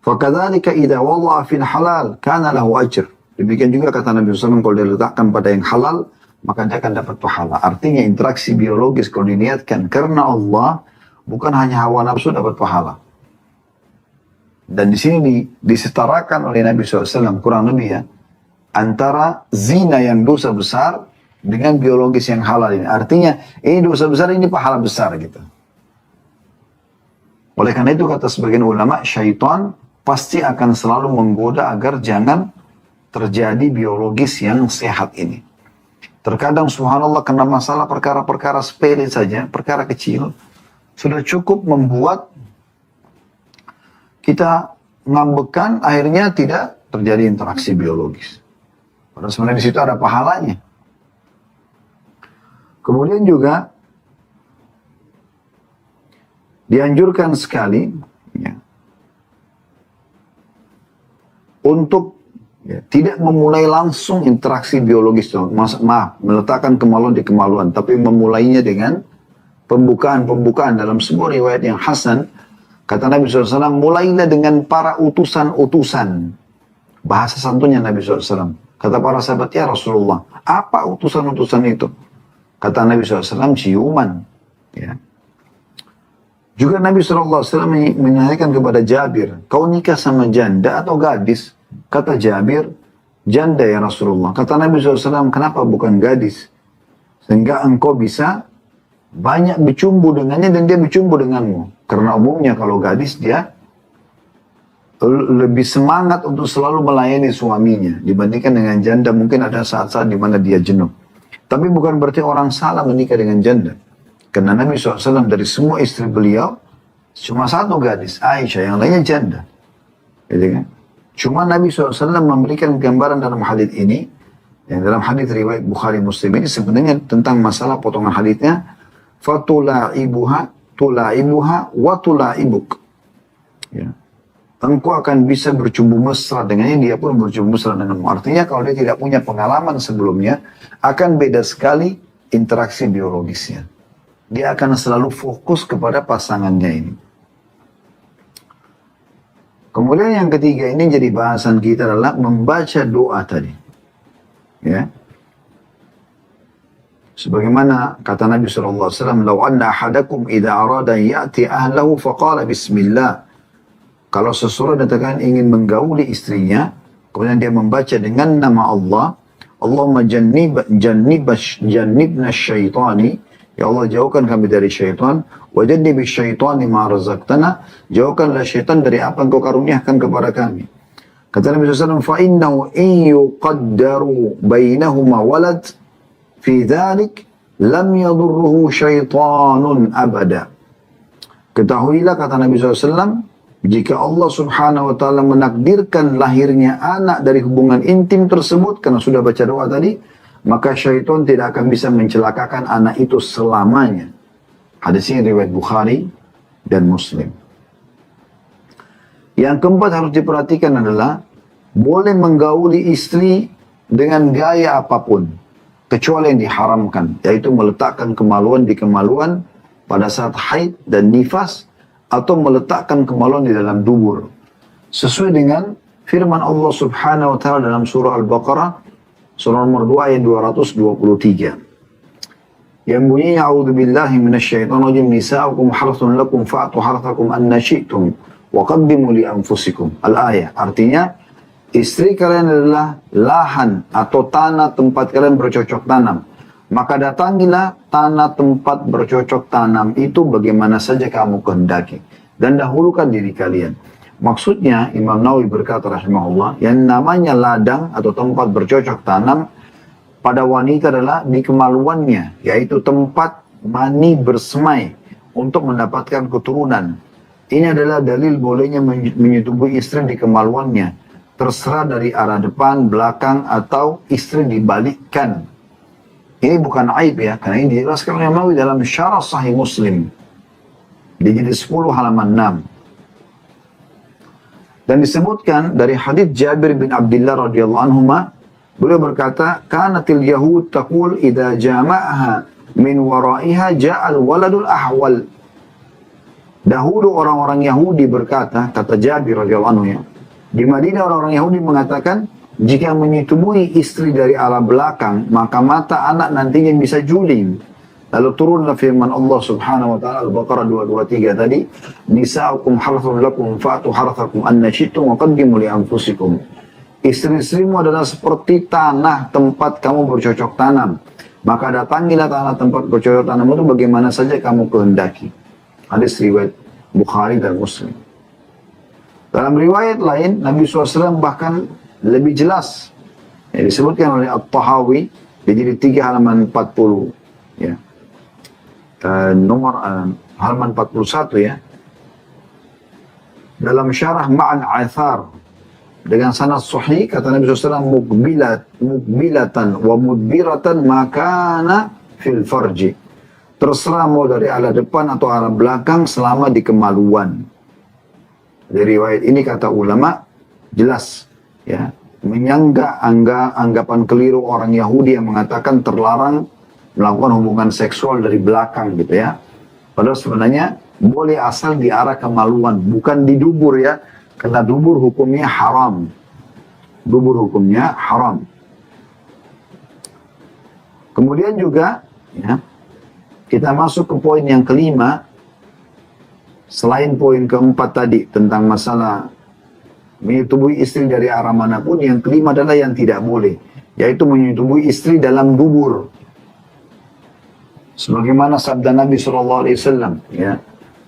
Fakadzalika idza wada'a fil halal kana lahu ajr. Demikian juga kata Nabi SAW, kalau dia letakkan pada yang halal, maka dia akan dapat pahala. Artinya interaksi biologis kalau diniatkan karena Allah, bukan hanya hawa nafsu dapat pahala. Dan di sini disetarakan oleh Nabi SAW, kurang lebih ya, antara zina yang dosa besar dengan biologis yang halal ini. Artinya ini dosa besar, ini pahala besar gitu. Oleh karena itu kata sebagian ulama, syaitan pasti akan selalu menggoda agar jangan terjadi biologis yang sehat ini. Terkadang subhanallah kena masalah perkara-perkara sepele saja, perkara kecil, sudah cukup membuat kita ngambekan, akhirnya tidak terjadi interaksi biologis. Padahal sebenarnya di situ ada pahalanya. Kemudian juga dianjurkan sekali ya, untuk Ya, tidak memulai langsung interaksi biologis, maaf, meletakkan kemaluan di kemaluan, tapi memulainya dengan pembukaan dalam sebuah riwayat yang hasan. Kata Nabi SAW, mulailah dengan para utusan-utusan. Bahasa santunnya Nabi SAW. Kata para sahabat, ya Rasulullah, apa utusan-utusan itu? Kata Nabi SAW, ciuman. Ya. Juga Nabi SAW menanyakan kepada Jabir, kau nikah sama janda atau gadis? Kata Jabir, janda ya Rasulullah. Kata Nabi SAW, kenapa bukan gadis? Sehingga engkau bisa banyak bercumbu dengannya dan dia bercumbu denganmu. Karena umumnya kalau gadis dia lebih semangat untuk selalu melayani suaminya dibandingkan dengan janda. Mungkin ada saat-saat di mana dia jenuh. Tapi bukan berarti orang salah menikah dengan janda. Karena Nabi SAW dari semua istri beliau cuma satu gadis, Aisyah, yang lainnya janda. Gitu kan? Cuma Nabi SAW memberikan gambaran dalam hadits ini, yang dalam hadits riwayat Bukhari Muslim ini sebenarnya tentang masalah potongan haditsnya, fatula'ibuha wa tula'ibuk. Ya. Engkau akan bisa bercumbu mesra dengannya, dia pun bercumbu mesra denganmu. Artinya kalau dia tidak punya pengalaman sebelumnya, akan beda sekali interaksi biologisnya. Dia akan selalu fokus kepada pasangannya ini. Kemudian yang ketiga ini jadi bahasan kita adalah membaca doa tadi. Ya. Sebagaimana kata Nabi SAW, "Lau anna ahadakum idza arada ya'ti ahlahu faqala bismillah." Kalau seseorang katakan ingin menggauli istrinya, kemudian dia membaca dengan nama Allah, Allahumma jannibna syaitani, ya Allah jauhkan kami dari syaitan, wa jannibi syaitani ma razaqtana, jauhkanlah syaitan dari apa engkau karuniakan kepada kami. Kata Nabi SAW, fa innahu in yuqaddaru bainahuma walad fi dhalik lam yadurruhu syaitanun abada. Ketahuilah, kata Nabi SAW, jika Allah Subhanahu wa Ta'ala menakdirkan lahirnya anak dari hubungan intim tersebut, karena sudah baca doa tadi, maka syaitan tidak akan bisa mencelakakan anak itu selamanya. Hadis ini riwayat Bukhari dan Muslim. Yang keempat harus diperhatikan adalah boleh menggauli istri dengan gaya apapun, kecuali yang diharamkan, yaitu meletakkan kemaluan di kemaluan pada saat haid dan nifas, atau meletakkan kemaluan di dalam dubur. Sesuai dengan firman Allah Subhanahu wa Ta'ala dalam surah Al-Baqarah, surah nomor 2 ayat 223. Yang bunyinya, a'udzubillahi minasyaitonirrajim, nisa'ukum harthun lakum fa'tu harthakum anna syi'tum wa qaddimu li anfusikum. Al-ayah, artinya istri kalian adalah lahan atau tanah tempat kalian bercocok tanam. Maka datangilah tanah tempat bercocok tanam itu bagaimana saja kamu kehendaki. Dan dahulukan diri kalian. Maksudnya Imam Nawawi berkata rahimahullah, yang namanya ladang atau tempat bercocok tanam pada wanita adalah di kemaluannya, yaitu tempat mani bersemai untuk mendapatkan keturunan. Ini adalah dalil bolehnya menyetubuhi istri di kemaluannya. Terserah dari arah depan, belakang, atau istri dibalikkan. Ini bukan aib ya, karena ini dijelaskan oleh Nawawi dalam Syarah Sahih Muslim. Di jilid 10 halaman 6. Dan disebutkan dari hadits Jabir bin Abdullah radhiyallahu anhuma, beliau berkata, "Kanatil Yahud taqul idza jama'aha min wara'iha ja'al waladul ahwal." Dahulu orang-orang Yahudi berkata, kata Jabir radhiyallahu anhu ya, di Madinah orang-orang Yahudi mengatakan, jika menyetubuhi istri dari arah belakang, maka mata anak nantinya bisa juling. Lalu turunlah firman Allah Subhanahu wa Ta'ala, Al-Baqarah 223 tadi, nisa'ukum harthun lakum fa'tu harthakum anna syi'tum wa qaddimu li anfusikum. Istri-istrimu adalah seperti tanah tempat kamu bercocok tanam. Maka datangilah tanah tempat bercocok tanam itu bagaimana saja kamu kehendaki. Hadis riwayat Bukhari dan Muslim. Dalam riwayat lain, Nabi SAW bahkan lebih jelas. Ya, disebutkan oleh At-Tahawi di jilid 3 halaman 40. Ya. Halaman 41 ya. Dalam syarah Ma'an Athar dengan sanad sahih, kata Nabi SAW, mukbilatan wa mudbiratan makana fil farji. Terserah mau dari arah depan atau arah belakang selama di kemaluan. Dari riwayat ini kata ulama jelas ya, menyanggah anggapan keliru orang Yahudi yang mengatakan terlarang melakukan hubungan seksual dari belakang gitu ya. Padahal sebenarnya boleh asal di arah kemaluan, bukan di dubur ya. Karena dubur hukumnya haram. Dubur hukumnya haram. Kemudian juga ya, kita masuk ke poin yang kelima. Selain poin keempat tadi tentang masalah menyetubui istri dari arah manapun, yang kelima adalah yang tidak boleh, yaitu menyetubui istri dalam dubur. Sebagaimana sabda Nabi SAW, ya,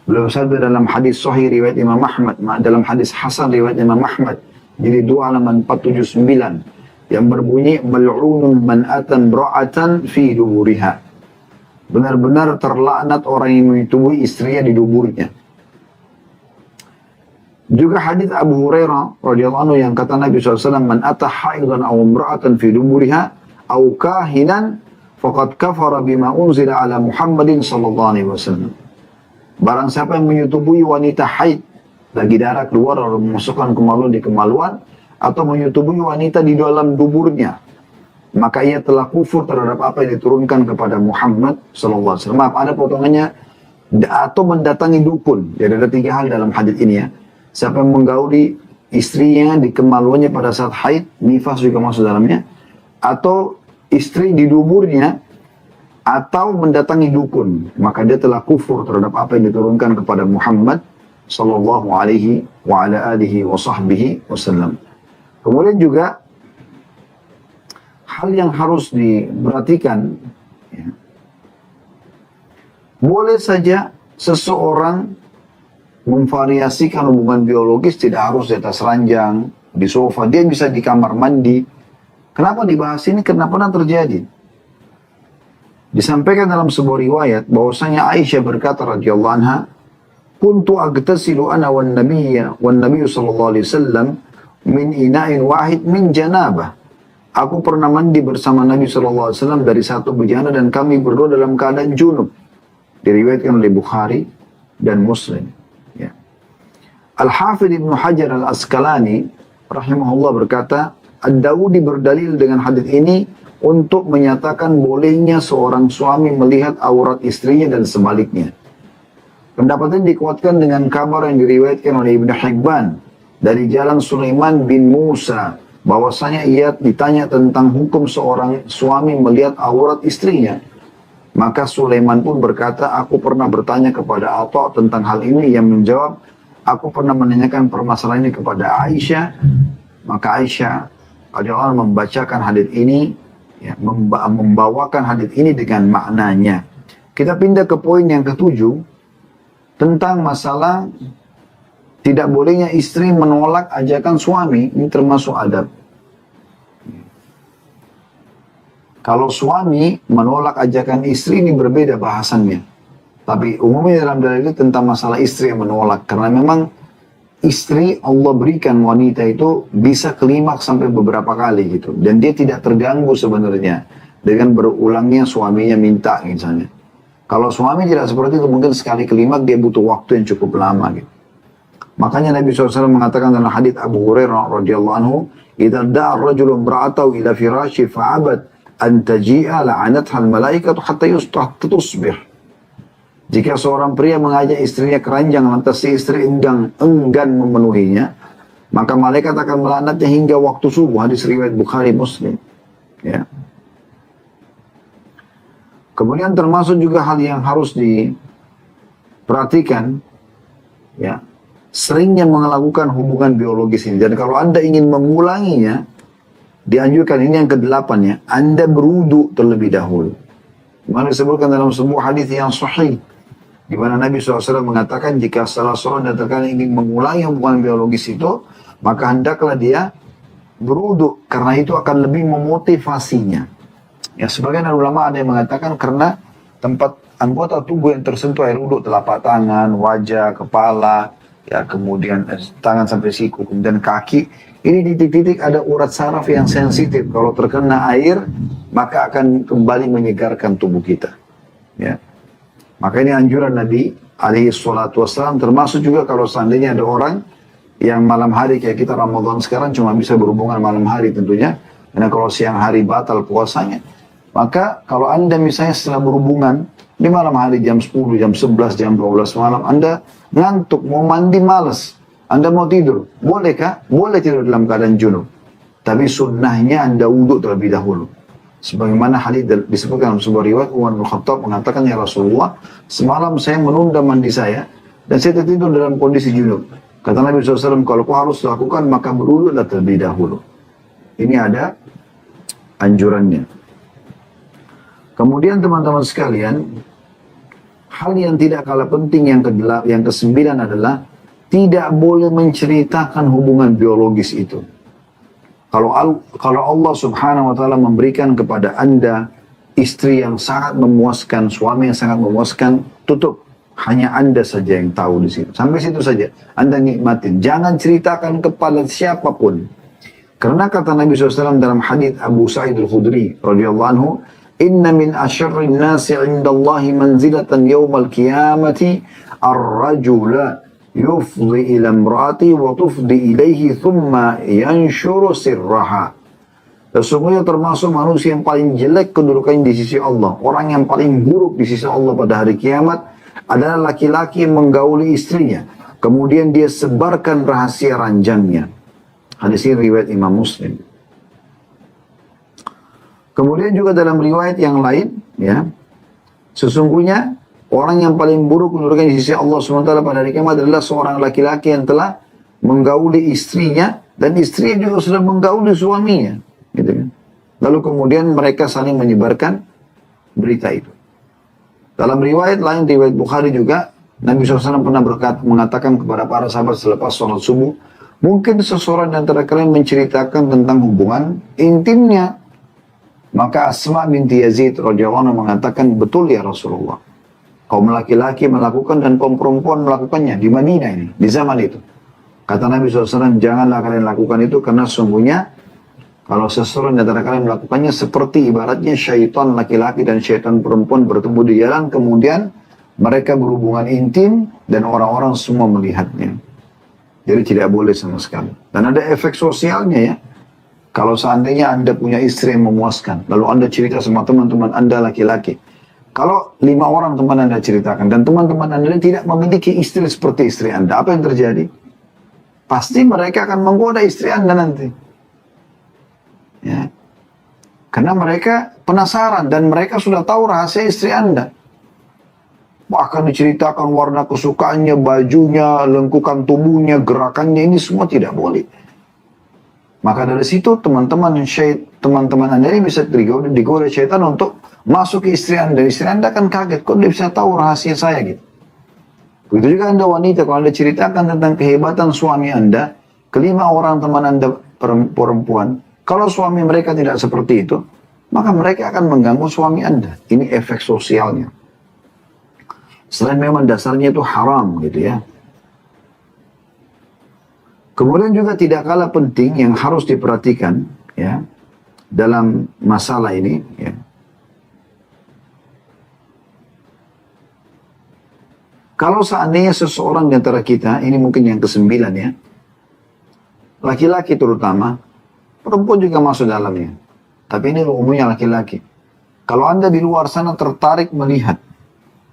beliau sabda dalam hadis Sahih riwayat Imam Ahmad, dalam hadis Hasan riwayat Imam Ahmad, jadi 2 halaman 479, yang berbunyi mal'unun man atan bra'atan fi duburiha. Benar-benar terlaknat orang yang menyetubui istrinya di duburnya. Juga hadis Abu Hurairah radhiyallahu anhu yang kata Nabi SAW, man ata haidan aw imra'atan fi duburiha aw kahinan faqad kafara bima unzila ala Muhammadin sallallahu alaihi wasallam. Barang siapa yang menyetubui wanita haid, lagi darah keluar atau memasukkan kemaluan di kemaluan, atau menyetubui wanita di dalam duburnya, maka ia telah kufur terhadap apa yang diturunkan kepada Muhammad sallallahu alaihi wasallam. Maaf, ada potongannya, atau mendatangi dukun. Jadi ada 3 hal dalam hadis ini ya. Siapa yang menggauli istrinya di kemaluannya pada saat haid, nifas juga masuk dalamnya, atau istri di duburnya, atau mendatangi dukun, maka dia telah kufur terhadap apa yang diturunkan kepada Muhammad sallallahu alaihi wa ala alihi wa sahbihi wasallam. Kemudian juga hal yang harus diperhatikan, ya, boleh saja seseorang memvariasikan hubungan biologis, tidak harus di atas ranjang, di sofa, dia bisa di kamar mandi. Kenapa dibahas ini? Karena pernah terjadi. Disampaikan dalam sebuah riwayat bahwasanya Aisyah berkata radhiyallahu anha, "Kuntu agtasilu ana wan nabiyyu sallallahu alaihi wasallam min ina'in wahid min janabah." Aku pernah mandi bersama Nabi sallallahu alaihi wasallam dari satu bejana dan kami berdua dalam keadaan junub. Diriwayatkan oleh Bukhari dan Muslim. Ya. Al-Hafidh Ibnu Hajar Al-Asqalani rahimahullah berkata, Ad-Dawudi berdalil dengan hadis ini untuk menyatakan bolehnya seorang suami melihat aurat istrinya dan sebaliknya. Pendapat ini dikuatkan dengan kabar yang diriwayatkan oleh Ibnu Hibban dari jalan Sulaiman bin Musa, bahwasanya ia ditanya tentang hukum seorang suami melihat aurat istrinya. Maka Sulaiman pun berkata, aku pernah bertanya kepada Atha tentang hal ini. Yang menjawab, aku pernah menanyakan permasalahan ini kepada Aisyah. Maka Aisyah radhiyallahu membacakan hadis ini, ya, membawakan hadis ini dengan maknanya. Kita pindah ke poin yang ketujuh tentang masalah tidak bolehnya istri menolak ajakan suami. Ini termasuk adab. Kalau suami menolak ajakan istri, ini berbeda bahasannya. Tapi umumnya dalam dalil ini tentang masalah istri yang menolak. Karena memang istri Allah berikan wanita itu bisa klimaks sampai beberapa kali gitu. Dan dia tidak terganggu sebenarnya dengan berulangnya suaminya minta misalnya. Kalau suami tidak seperti itu, mungkin sekali klimaks dia butuh waktu yang cukup lama gitu. Makanya Nabi SAW mengatakan dalam hadits Abu Hurairah radhiyallahu anhu, "Idza da'a ar-rajulu imra'atahu ila firasyi fa'abat an taji'a la'anatha al-malaikatu hatta tusbih." Jika seorang pria mengajak istrinya ke ranjang lantas si istri enggan memenuhinya, maka malaikat akan melaknatnya hingga waktu subuh. Hadis riwayat Bukhari Muslim. Ya. Kemudian termasuk juga hal yang harus diperhatikan, ya, seringnya melakukan hubungan biologis ini. Dan kalau Anda ingin mengulanginya, dianjurkan ini yang ke-8 ya, Anda berwudu terlebih dahulu. Mana disebutkan dalam sebuah hadis yang sahih, di mana Nabi SAW mengatakan jika salah seorang dan terkadang ingin mengulangi hubungan biologis itu, maka hendaklah dia berwudu, karena itu akan lebih memotivasinya. Ya, sebagian ulama ada yang mengatakan karena tempat anggota tubuh yang tersentuh air wudu, telapak tangan, wajah, kepala, ya, kemudian tangan sampai siku, kemudian kaki, ini titik-titik ada urat saraf yang sensitif. Kalau terkena air, maka akan kembali menyegarkan tubuh kita. Ya. Maka ini anjuran Nabi alaihi salatu wassalam, termasuk juga kalau seandainya ada orang yang malam hari kayak kita Ramadan sekarang cuma bisa berhubungan malam hari tentunya. Karena kalau siang hari batal puasanya. Maka kalau Anda misalnya setelah berhubungan di malam hari jam 10, jam 11, jam 12 malam, Anda ngantuk, mau mandi malas, Anda mau tidur, bolehkah? Boleh tidur dalam keadaan junub. Tapi sunnahnya Anda wudhu terlebih dahulu. Sebagaimana hadis disebutkan dalam sebuah riwayat, Umar bin Khattab mengatakan, ya Rasulullah, semalam saya menunda mandi saya, dan saya tertidur dalam kondisi junub. Kata Nabi SAW, kalau kau harus lakukan, maka berwudhulah terlebih dahulu. Ini ada anjurannya. Kemudian teman-teman sekalian, hal yang tidak kalah penting yang kesembilan adalah tidak boleh menceritakan hubungan biologis itu. Kalau Allah Subhanahu wa taala memberikan kepada Anda istri yang sangat memuaskan, suami yang sangat memuaskan, tutup. Hanya Anda saja yang tahu di situ. Sampai situ saja. Anda nikmatin. Jangan ceritakan kepada siapapun. Karena kata Nabi SAW dalam hadis Abu Sa'id Al-Khudri radhiyallahu anhu, "Inna min asyarrin nasi 'indallahi manzilatan yawmal qiyamati ar-rajula yufdi ila imraati wa tufdi ilaihi thumma yanshuru sirraha." Sesungguhnya termasuk manusia yang paling jelek kedudukannya di sisi Allah. Orang yang paling buruk di sisi Allah pada hari kiamat adalah laki-laki yang menggauli istrinya. Kemudian dia sebarkan rahasia ranjangnya. Hadis ini riwayat Imam Muslim. Kemudian juga dalam riwayat yang lain, ya, sesungguhnya orang yang paling buruk kedudukannya di sisi Allah SWT pada hari kiamat adalah seorang laki-laki yang telah menggauli istrinya dan istrinya juga sudah menggauli suaminya, gitu kan. Lalu kemudian mereka saling menyebarkan berita itu. Dalam riwayat lain, riwayat Bukhari juga, Nabi SAW pernah mengatakan kepada para sahabat selepas sholat subuh, mungkin seseorang di antara kalian menceritakan tentang hubungan intimnya. Maka Asma binti Yazid radhiyallahu anha mengatakan, betul ya Rasulullah. Kaum laki-laki melakukan dan kaum perempuan melakukannya di Madinah ini, di zaman itu. Kata Nabi SAW, janganlah kalian lakukan itu karena sungguhnya kalau seseorang di antara kalian melakukannya seperti ibaratnya syaitan laki-laki dan syaitan perempuan bertemu di jalan, kemudian mereka berhubungan intim dan orang-orang semua melihatnya. Jadi tidak boleh sama sekali. Dan ada efek sosialnya ya. Kalau seandainya Anda punya istri yang memuaskan, lalu Anda cerita sama teman-teman Anda laki-laki. Kalau 5 orang teman Anda ceritakan, dan teman-teman Anda tidak memiliki istri seperti istri Anda, apa yang terjadi? Pasti mereka akan menggoda istri Anda nanti. Ya. Karena mereka penasaran dan mereka sudah tahu rahasia istri Anda. Bahkan diceritakan warna kesukaannya, bajunya, lengkukan tubuhnya, gerakannya, ini semua tidak boleh. Maka dari situ teman-teman Anda ini bisa digoda syaitan untuk masuk ke istri Anda. Istri Anda kan kaget, kok dia bisa tahu rahasia saya gitu. Begitu juga Anda wanita, kalau Anda ceritakan tentang kehebatan suami Anda, ke 5 orang teman Anda perempuan, kalau suami mereka tidak seperti itu, maka mereka akan mengganggu suami Anda. Ini efek sosialnya. Selain memang dasarnya itu haram gitu ya. Kemudian juga tidak kalah penting yang harus diperhatikan ya dalam masalah ini ya. Kalau seandainya seseorang di antara kita, ini mungkin yang ke-9 ya, laki-laki terutama, perempuan juga masuk dalamnya. Tapi ini umumnya laki-laki. Kalau Anda di luar sana tertarik melihat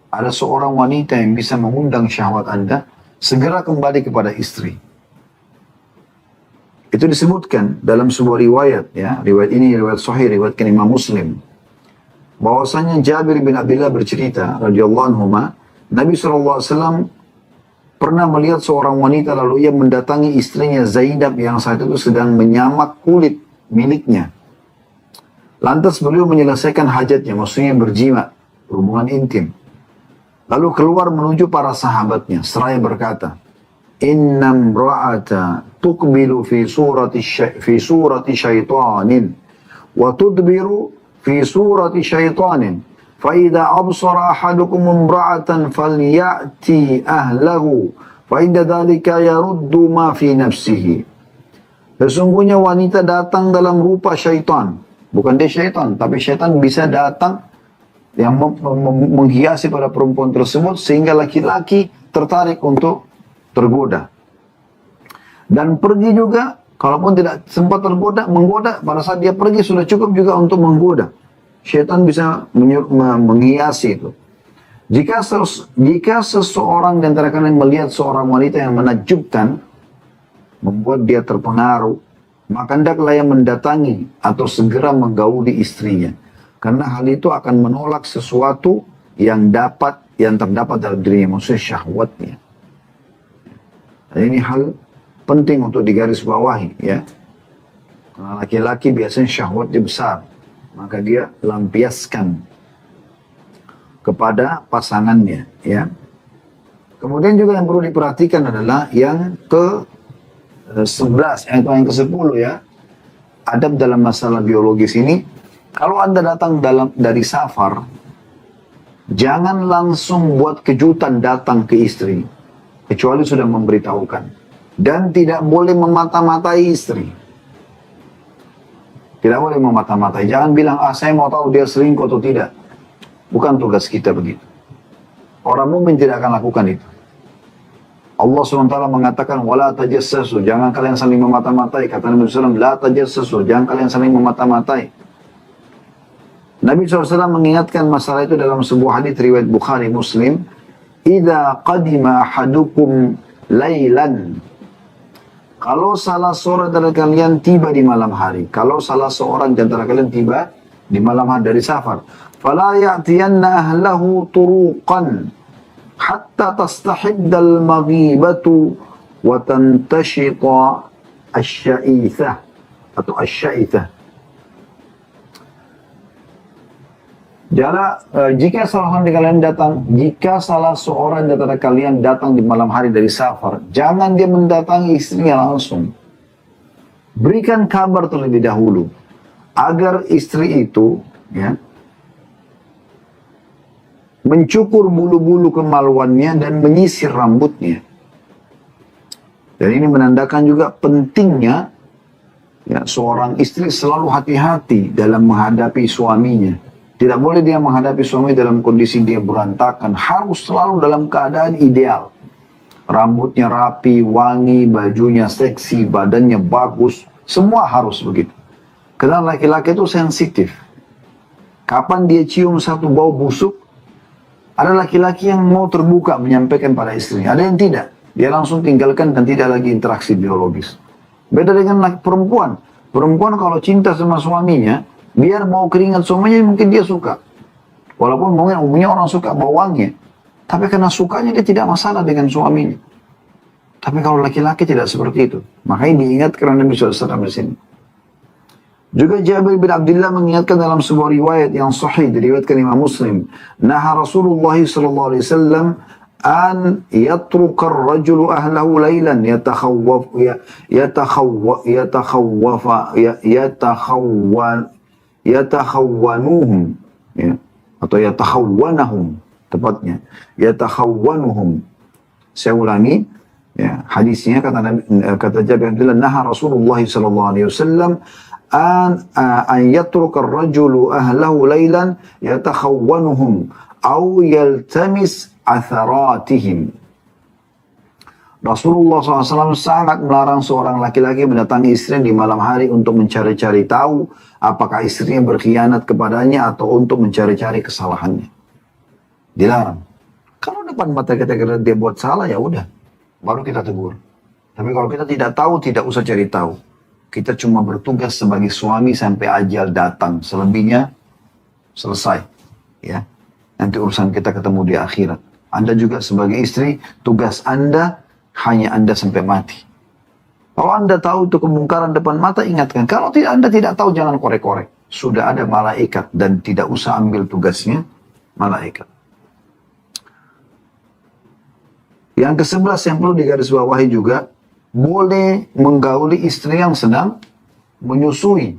ada seorang wanita yang bisa mengundang syahwat Anda, segera kembali kepada istri. Itu disebutkan dalam sebuah riwayat ya, riwayat ini riwayat sahih, riwayat Imam Muslim. Bahwasanya Jabir bin Abdullah bercerita radhiyallahu anhu, Nabi SAW pernah melihat seorang wanita lalu ia mendatangi istrinya Zainab yang saat itu sedang menyamak kulit miliknya. Lantas beliau menyelesaikan hajatnya, maksudnya berjima, berhubungan intim. Lalu keluar menuju para sahabatnya, seraya berkata, Inna imra'ata tuqbilu fi surati syaitanin, wa tudbiru fi surati syaitanin. فَإِذَا أَبْصَرَ أَحَدُكُمُ امْرَأَةً فَلْيَأْتِ أَهْلَهُ فَإِنَّ ذَلِكَ يَرُدُّ مَا فِي نَفْسِهِ. Sesungguhnya wanita datang dalam rupa syaitan. Bukan dia syaitan, tapi syaitan bisa datang yang menghiasi pada perempuan tersebut sehingga laki-laki tertarik untuk tergoda. Dan pergi juga, kalaupun tidak sempat menggoda, pada saat dia pergi sudah cukup juga untuk menggoda. Syaitan bisa menghiasi itu. Jika seseorang di antara kalian melihat seorang wanita yang menakjubkan, membuat dia terpengaruh, maka hendaklah ia mendatangi atau segera menggauli istrinya. Karena hal itu akan menolak sesuatu yang terdapat dalam dirinya, maksudnya syahwatnya. Dan ini hal penting untuk digarisbawahi, ya. Karena laki-laki biasanya syahwatnya besar, maka dia lampiaskan kepada pasangannya, ya. Kemudian juga yang perlu diperhatikan adalah yang ke-11, atau yang ke-10, ya. Adab dalam masalah biologis ini. Kalau Anda datang dari safar, jangan langsung buat kejutan datang ke istri, kecuali sudah memberitahukan. Dan tidak boleh memata-matai istri. Tidak boleh memata-matai. Jangan bilang, saya mau tahu dia selingkuh atau tidak. Bukan tugas kita begitu. Orang mukmin tidak akan lakukan itu. Allah SWT mengatakan, wala tajassasu, jangan kalian saling memata-matai. Kata Nabi SAW, la tajassasu, jangan kalian saling memata-matai. Nabi SAW mengingatkan masalah itu dalam sebuah hadits riwayat Bukhari Muslim. Idza qadima ahadukum lailan. Kalau salah seorang dari kalian tiba di malam hari. Kalau salah seorang di antara kalian tiba di malam hari dari safar. Fala ya'tiyanna ahlahu turuqan. Hatta tastahiddal maghibatu. Wa tantashita asya'ithah. Atau asya'ithah. Jika salah seorang di antara kalian datang di malam hari dari safar, jangan dia mendatangi istrinya langsung. Berikan kabar terlebih dahulu, agar istri itu, ya, mencukur bulu-bulu kemaluannya dan menyisir rambutnya. Dan ini menandakan juga pentingnya, ya, seorang istri selalu hati-hati dalam menghadapi suaminya. Tidak boleh dia menghadapi suami dalam kondisi dia berantakan. Harus selalu dalam keadaan ideal. Rambutnya rapi, wangi, bajunya seksi, badannya bagus. Semua harus begitu. Karena laki-laki itu sensitif. Kapan dia cium satu bau busuk, ada laki-laki yang mau terbuka menyampaikan pada istrinya. Ada yang tidak. Dia langsung tinggalkan dan tidak lagi interaksi biologis. Beda dengan perempuan. Perempuan kalau cinta sama suaminya, biar bau keringat suaminya mungkin dia suka. Walaupun mungkin umumnya orang suka bau wangi. Tapi karena sukanya dia tidak masalah dengan suaminya. Tapi kalau laki-laki tidak seperti itu. Makanya diingatkan Nabi SAW di sini. Juga Jabir bin Abdullah mengingatkan dalam sebuah riwayat yang sahih diriwayatkan Imam Muslim. Naha Rasulullah SAW an yatruka ar-rajulu ahlahu laylan yatakhawwanuhum, ya, atau yatakhawwanahum tepatnya, yatakhawwanuhum. Saya ulangi, ya, hadisnya kata Jabir bin Abdullah, naha Rasulullah sallallahu alaihi wasallam an yatruka ar-rajulu ahlahu laylan yatakhawwanuhum aw yaltamis atharatihim. Rasulullah SAW sangat melarang seorang laki-laki mendatangi istrinya di malam hari untuk mencari-cari tahu apakah istrinya berkhianat kepadanya atau untuk mencari-cari kesalahannya. Dilarang. Kalau depan mata kita kira dia buat salah, ya udah, baru kita tegur. Tapi kalau kita tidak tahu, tidak usah cari tahu. Kita cuma bertugas sebagai suami sampai ajal datang. Selebihnya selesai. Ya, nanti urusan kita ketemu di akhirat. Anda juga sebagai istri, tugas Anda hanya Anda sampai mati. Kalau Anda tahu itu kemungkaran depan mata, ingatkan. Kalau Anda tidak tahu, jangan korek-korek. Sudah ada malaikat dan tidak usah ambil tugasnya malaikat. Yang ke-11 yang perlu digarisbawahi juga, boleh menggauli istri yang sedang menyusui.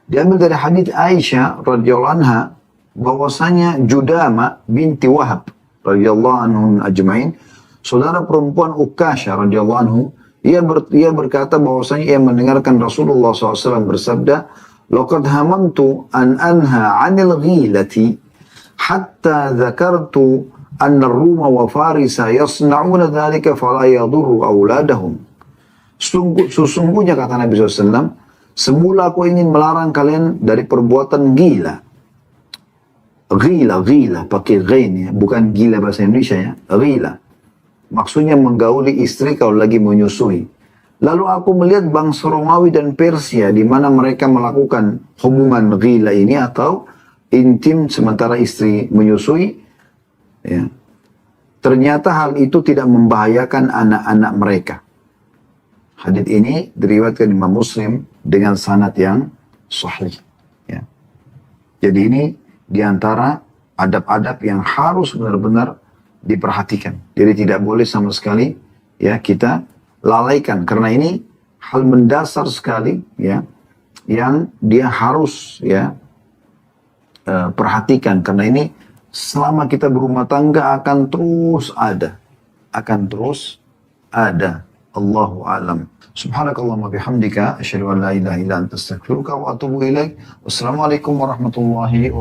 Diambil dari hadits Aisyah radhiyallahu anha bahwasanya Judama binti Wahab radhiyallahu anhu ajmain, saudara perempuan Ukasha radhiyallahu anhu, ia berkata bahwasanya ia mendengarkan Rasulullah SAW bersabda, "Laqad hamamtu an anha 'anil ghilati hatta dzakartu anna Ruma wa Farisa yasna'una dzalika fala yadurru auladahum. Sesungguhnya kata Nabi SAW, semula aku ingin melarang kalian dari perbuatan gila. Gila, pakai ghain ya, bukan gila bahasa Indonesia ya, gila. Maksudnya menggauli istri kalau lagi menyusui. Lalu aku melihat bangsa Romawi dan Persia di mana mereka melakukan hubungan gila ini atau intim sementara istri menyusui. Ya. Ternyata hal itu tidak membahayakan anak-anak mereka. Hadits ini diriwayatkan Imam Muslim dengan sanad yang sahih. Ya. Jadi ini diantara adab-adab yang harus benar-benar diperhatikan. Jadi tidak boleh sama sekali ya kita lalaikan karena ini hal mendasar sekali ya yang dia harus ya perhatikan karena ini selama kita berumah tangga akan terus ada Allahu a'lam. Subhanakallahumma bihamdika asyhadu an la ilaha illa anta astaghfiruka wa atubu ilaik. Wassalamualaikum warahmatullahi wabarakatuh.